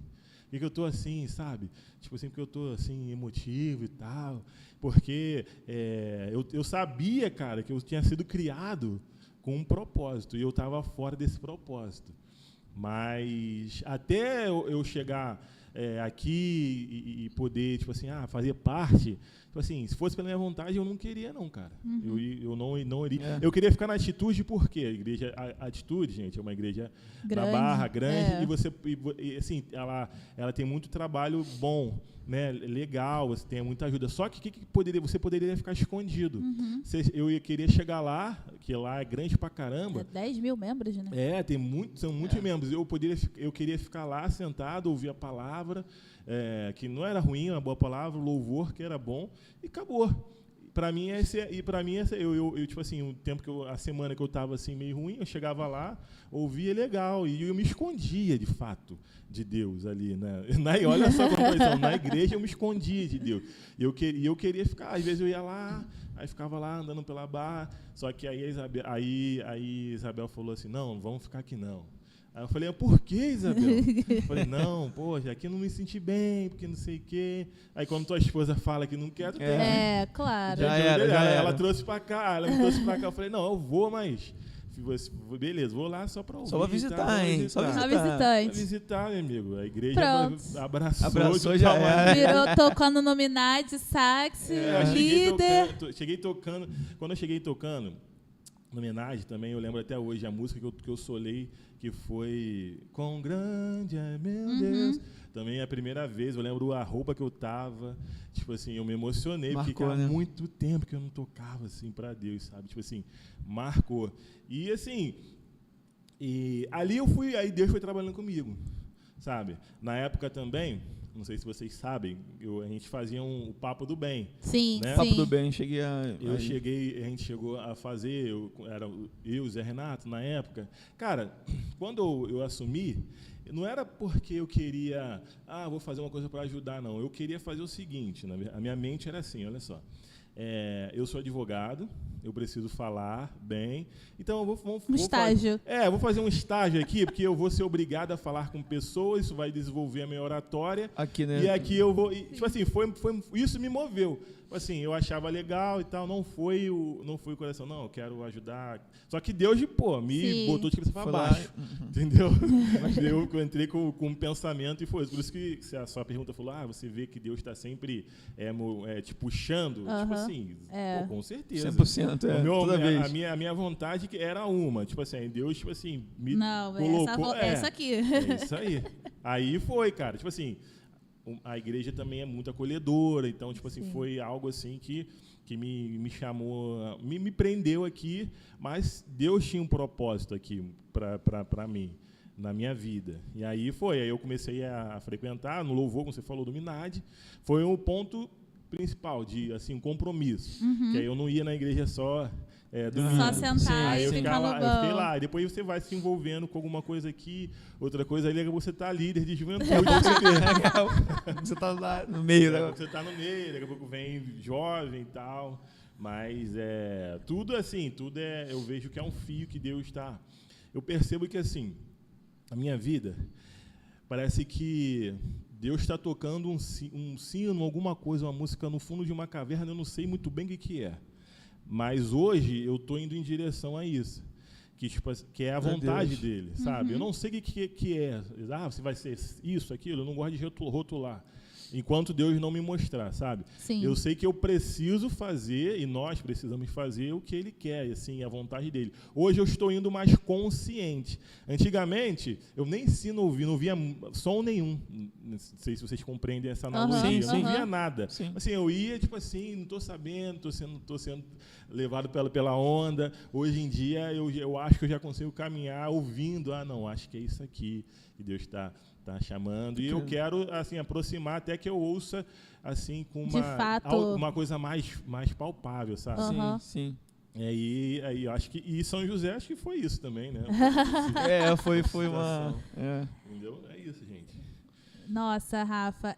Por que eu estou assim, sabe? Tipo assim, porque eu estou assim, emotivo e tal. Porque eu sabia, cara, que eu tinha sido criado com um propósito. E eu estava fora desse propósito. Mas até eu chegar aqui e poder, tipo assim, fazer parte... Tipo assim, se fosse pela minha vontade, eu não queria, não, cara. Uhum. Eu não iria. Eu queria ficar na Atitude porque a igreja, a Atitude, gente, é uma igreja da Barra, grande, e assim, ela tem muito trabalho bom, né, legal, você tem muita ajuda. Só que você poderia ficar escondido. Uhum. Eu queria chegar lá, que lá é grande pra caramba. 10 mil membros, né? São muitos membros. Eu queria ficar lá sentado, ouvir a palavra, que não era ruim, uma boa palavra, o louvor que era bom, e acabou. Para mim eu tipo assim, a semana que eu estava assim meio ruim, eu chegava lá, ouvia legal, e eu me escondia de fato de Deus ali, né? Olha só como coisa, na igreja eu me escondia de Deus. E eu queria ficar, às vezes eu ia lá, aí ficava lá andando pela barra, só que aí a Isabel falou assim: "Não, vamos ficar aqui não". Aí eu falei: "Por que, Isabel?" Eu falei: "Não, poxa, aqui eu não me senti bem, porque não sei o quê". Aí quando tua esposa fala que não quer, tu tem que... Claro. Já era. Ela trouxe pra cá, Eu falei: "Não, eu vou, mas... beleza, vou lá só pra ouvir. Só pra visitar, hein? Só Pra visitante. visitar, meu amigo. A igreja abraçou já era. Virou tocando nominade, sax, líder. Cheguei tocando. Quando eu cheguei tocando, no homenagem também, eu lembro até hoje a música que eu solei, que foi Quão Grande é Meu Deus. Também é a primeira vez, eu lembro a roupa que eu tava, tipo assim, eu me emocionei, marcou, porque há né? muito tempo que eu não tocava assim pra Deus, sabe? Tipo assim, marcou. E assim, ali aí Deus foi trabalhando comigo, sabe? Na época também, não sei se vocês sabem, a gente fazia o Papo do Bem. Sim, né? sim. Papo do Bem, a gente chegou a fazer, eu e o Zé Renato na época. Cara, quando eu assumi, não era porque eu queria, vou fazer uma coisa para ajudar, não. Eu queria fazer o seguinte, a minha mente era assim, olha só. Eu sou advogado, eu preciso falar bem, então eu vou estágio. Vou fazer um estágio aqui, porque eu vou ser obrigado a falar com pessoas, isso vai desenvolver a minha oratória. Aqui, né? E aqui eu vou... tipo assim, isso me moveu. Assim, eu achava legal e tal, não foi o coração, não, eu quero ajudar. Só que Deus, me botou de cabeça para baixo, entendeu? Eu entrei com um pensamento e foi. Por isso que a sua pergunta falou, você vê que Deus está sempre te puxando. Tipo assim, com certeza. 100%, toda vez. A minha vontade era uma, tipo assim, Deus, tipo assim, me colocou... essa aqui. É isso aí. Aí foi, cara, tipo assim... A igreja também é muito acolhedora, então, tipo assim, foi algo assim que me chamou, me prendeu aqui, mas Deus tinha um propósito aqui para mim, na minha vida. E aí eu comecei a frequentar, no louvor, como você falou, do Minad, foi um ponto principal, de assim, um compromisso, que aí eu não ia na igreja só... domingo. Só sentar aí e ficar no banco. Eu fiquei lá, e depois você vai se envolvendo com alguma coisa aqui, outra coisa ali, você tá líder de juventude. Você tá lá no meio. Você tá no meio, daqui a pouco vem jovem e tal, mas tudo assim, eu vejo que é um fio que Deus está... Eu percebo que assim, a minha vida, parece que Deus está tocando um sino, alguma coisa, uma música no fundo de uma caverna, eu não sei muito bem o que é. Mas hoje eu estou indo em direção a isso, que é a vontade dele, sabe? Eu não sei o que é. Você vai ser isso, aquilo, eu não gosto de rotular. Enquanto Deus não me mostrar, sabe? Sim. Eu sei que eu preciso fazer, e nós precisamos fazer o que Ele quer, assim, a vontade dele. Hoje eu estou indo mais consciente. Antigamente, eu nem não via som nenhum. Não sei se vocês compreendem essa analogia. Eu não via nada. Sim. Assim, eu ia, tipo assim, não estou sabendo, estou sendo levado pela onda. Hoje em dia, eu acho que eu já consigo caminhar ouvindo, não, acho que é isso aqui que Deus está chamando. E eu quero, assim, aproximar até que eu ouça, assim, com uma coisa mais palpável, sabe? Uhum. Sim. Aí eu acho que... E São José, acho que foi isso também, né? Foi uma... Entendeu? É isso, gente. Nossa, Rafa,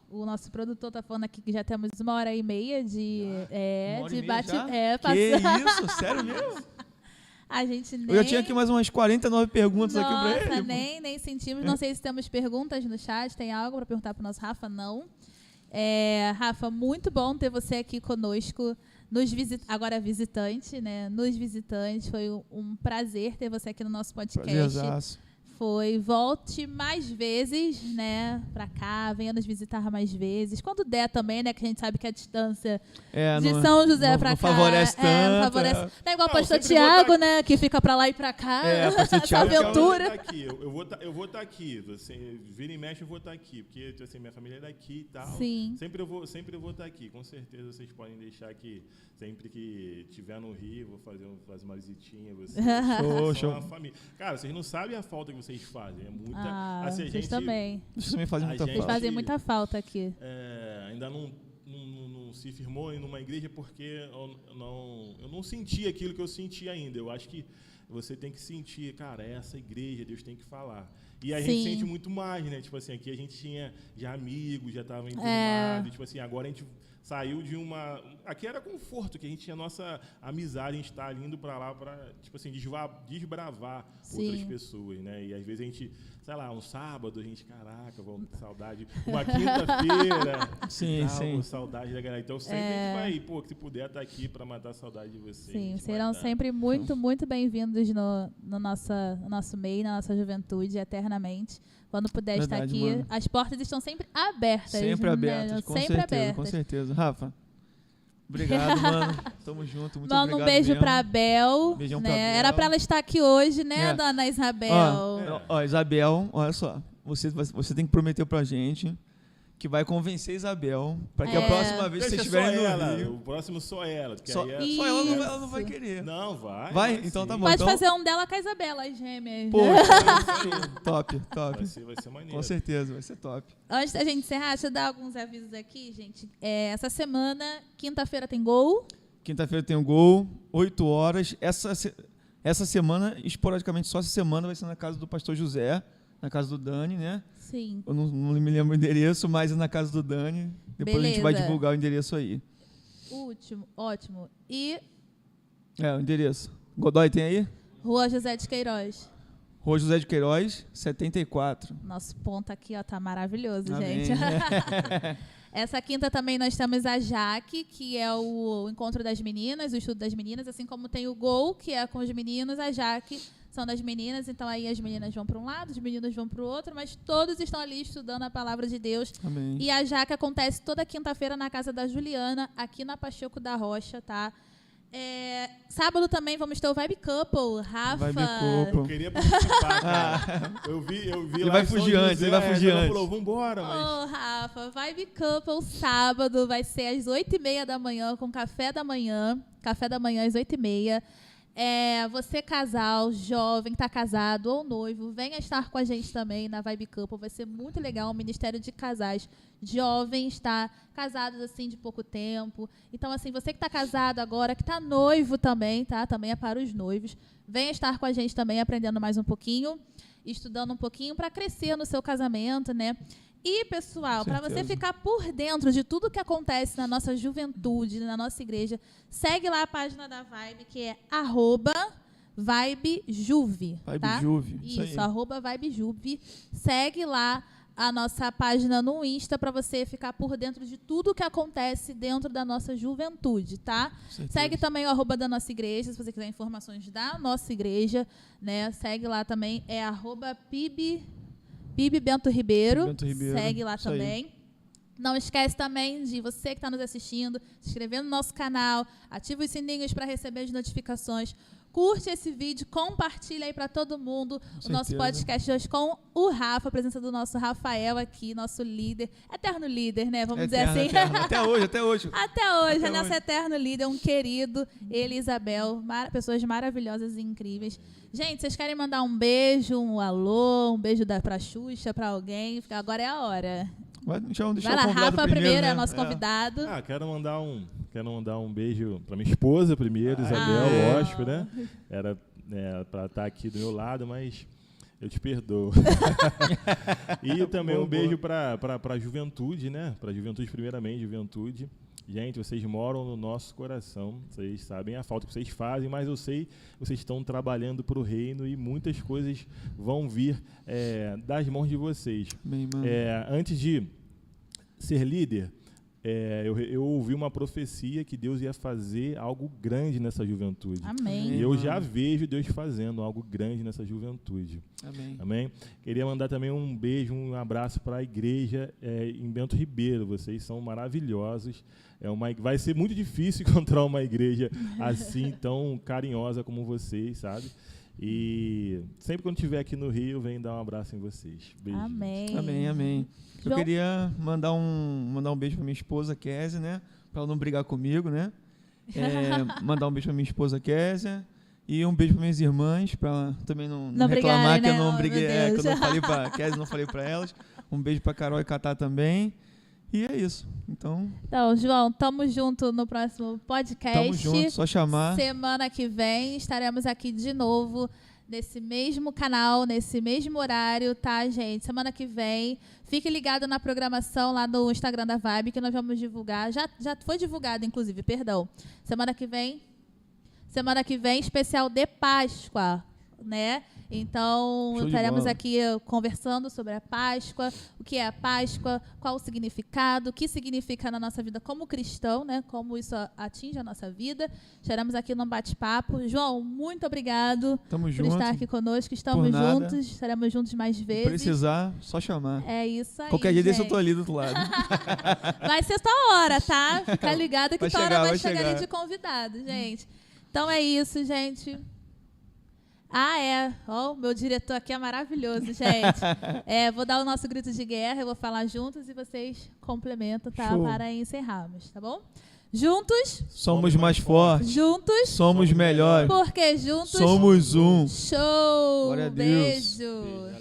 o nosso produtor tá falando aqui que já temos 1h30 de bate... Que isso? Sério mesmo? A gente nem... Eu já tinha aqui mais umas 49 perguntas aqui pra ele. Nem sentimos. Não sei se temos perguntas no chat. Tem algo para perguntar pro nosso Rafa? Não. Rafa, muito bom ter você aqui conosco. Agora visitante, né? Nos visitantes. Foi um prazer ter você aqui no nosso podcast. Prazerzaço. Volte mais vezes, né, pra cá, venha nos visitar mais vezes. Quando der também, né, que a gente sabe que a distância de São José pra cá favorece tanto. Favorece. Não é igual o pastor Tiago, né, que fica pra lá e pra cá. Pastor Tiago, essa aventura. Eu vou estar aqui. Você vira e mexe, eu vou estar aqui. Porque assim, minha família é daqui e tal. Sim. Sempre eu vou estar aqui. Com certeza vocês podem deixar que sempre que estiver no Rio, vou fazer uma visitinha. Show. Uma família. Cara, vocês não sabem a falta que vocês fazem. É muita. Vocês também. Vocês também fazem muita falta. Vocês fazem muita falta aqui. Ainda não se firmou em uma igreja porque eu não senti aquilo que eu senti ainda. Eu acho que você tem que sentir, cara, essa igreja, Deus tem que falar. E a gente sente muito mais, né? Tipo assim, aqui a gente tinha já amigos, já estava enturmado. Tipo assim, agora a gente saiu de uma... Aqui era conforto, que a gente tinha nossa amizade, a gente está indo para lá para, tipo assim, desbravar outras pessoas, né? E às vezes a gente, sei lá, um sábado, a gente, caraca, vamos saudade. Uma quinta-feira, sim. saudade da galera. Então sempre a gente vai, se puder, estar aqui para matar a saudade de vocês. Sim, serão sempre muito, muito bem-vindos no nosso meio, na nossa juventude, eternamente. Quando puder estar aqui, mano. As portas estão sempre abertas. Sempre abertas, né? com certeza, com certeza. Rafa, obrigado, mano. Tamo junto, muito obrigado. Um beijo mesmo. pra Abel. Beijão né? pra Abel. Era pra ela estar aqui hoje, né, dona Isabel? Isabel, olha só. Você tem que prometer pra gente que vai convencer a Isabel para que a próxima vez que vocês estiverem no Rio... O próximo só ela. Só ela não vai querer. Não, vai. Vai? Então tá bom. Pode fazer um dela com a Isabela, as gêmeas. Pô, top. Vai ser maneiro. Com certeza, vai ser top. Antes da gente encerrar, deixa eu dar alguns avisos aqui, gente. Essa semana, quinta-feira tem gol. Quinta-feira tem um gol, 8 horas. Essa semana, esporadicamente, só essa semana, vai ser na casa do pastor José, na casa do Dani, né? Sim. Eu não me lembro o endereço, mas é na casa do Dani. Depois a gente vai divulgar o endereço aí. Ótimo. E... o endereço. Godoy tem aí? Rua José de Queiroz. Rua José de Queiroz, 74. Nosso ponto aqui, tá maravilhoso, Amém. gente. Essa quinta também nós temos a Jaque, que é o encontro das meninas, o estudo das meninas, assim como tem o Gol, que é com os meninos, a Jaque são das meninas, então aí as meninas vão para um lado, os meninos vão para o outro, mas todos estão ali estudando a palavra de Deus. Amém. E a Jaque acontece toda quinta-feira na casa da Juliana, aqui na Pacheco da Rocha, tá? Sábado também vamos ter o Vibe Couple, Rafa. Vibe Couple. Eu queria participar, cara. Eu vi ele lá vai fugir antes, ele vai fugir antes. Falou, vambora, mas... Rafa, Vibe Couple, sábado, vai ser às 8h30 da manhã, com café da manhã às 8h30. Você casal, jovem, tá casado ou noivo, venha estar com a gente também na Vibe Couple, vai ser muito legal, um ministério de casais jovens, tá? Casados assim de pouco tempo. Então assim, você que tá casado agora, que tá noivo também, tá? Também é para os noivos. Venha estar com a gente também, aprendendo mais um pouquinho, estudando um pouquinho para crescer no seu casamento, né? E, pessoal, para você ficar por dentro de tudo que acontece na nossa juventude, na nossa igreja, segue lá a página da Vibe, que é @VibeJuve. VibeJuve. Isso, @VibeJuve. Segue lá a nossa página no Insta para você ficar por dentro de tudo que acontece dentro da nossa juventude, tá? Segue também o @ da nossa igreja, se você quiser informações da nossa igreja, né? Segue lá também, @PIB Bento Ribeiro. Segue lá também. Não esquece também de você que está nos assistindo, se inscrever no nosso canal, ativa os sininhos para receber as notificações. Curte esse vídeo, compartilha aí para todo mundo o nosso podcast de hoje com o Rafa, a presença do nosso Rafael aqui, nosso líder, eterno líder, né? Vamos dizer assim. Eterno. Até hoje. Até hoje, é nosso eterno líder, um querido, ele e Isabel, pessoas maravilhosas e incríveis. Gente, vocês querem mandar um beijo, um alô, um beijo pra Xuxa, pra alguém? Agora é a hora. Vai lá, Rafa primeiro, né? É nosso convidado. Quero mandar um beijo para minha esposa primeiro, Isabel, lógico, né? Era para estar aqui do meu lado, mas eu te perdoo. E também um beijo para a juventude, né? Para a juventude primeiramente, juventude. Gente, vocês moram no nosso coração, vocês sabem a falta que vocês fazem, mas eu sei que vocês estão trabalhando para o reino e muitas coisas vão vir das mãos de vocês. Bem, antes de ser líder, eu ouvi uma profecia que Deus ia fazer algo grande nessa juventude. Amém. E eu já vejo Deus fazendo algo grande nessa juventude. Amém. Queria mandar também um beijo, um abraço para a igreja em Bento Ribeiro. Vocês são maravilhosos. Vai ser muito difícil encontrar uma igreja assim, tão carinhosa como vocês, sabe? E sempre quando estiver aqui no Rio, venho dar um abraço em vocês. Beijo. Amém. Eu queria mandar um beijo para minha esposa, Kézia, né? Para ela não brigar comigo, né? Mandar um beijo para minha esposa, Kézia. E um beijo para minhas irmãs, para ela também não reclamar, né? Que eu não briguei, que eu não falei para Kézia, não falei para elas. Um beijo para Carol e Catá também. E é isso. Então, João, tamo junto no próximo podcast. Tamo junto, só chamar. Semana que vem estaremos aqui de novo nesse mesmo canal, nesse mesmo horário, tá, gente? Semana que vem. Fique ligado na programação lá no Instagram da Vibe, que nós vamos divulgar. Já foi divulgado, inclusive, perdão. Semana que vem, especial de Páscoa, né? Então, estaremos aqui conversando sobre a Páscoa, o que é a Páscoa, qual o significado, o que significa na nossa vida como cristão, né? Como isso atinge a nossa vida. Estaremos aqui num bate-papo. João, muito obrigado por estar aqui conosco. Estamos juntos, estaremos juntos mais vezes. Se precisar, só chamar. É isso aí, qualquer dia desse eu tô ali do outro lado. Vai ser sua hora, tá? Fica ligado que tua hora vai chegar ali de convidado, gente. Então é isso, gente. Meu diretor aqui é maravilhoso, gente. Vou dar o nosso grito de guerra, eu vou falar juntos e vocês complementam, tá? Show. Para encerrarmos, tá bom? Juntos somos mais fortes. Juntos somos melhores. Porque juntos somos um. Show! Glória a Deus. Beijo.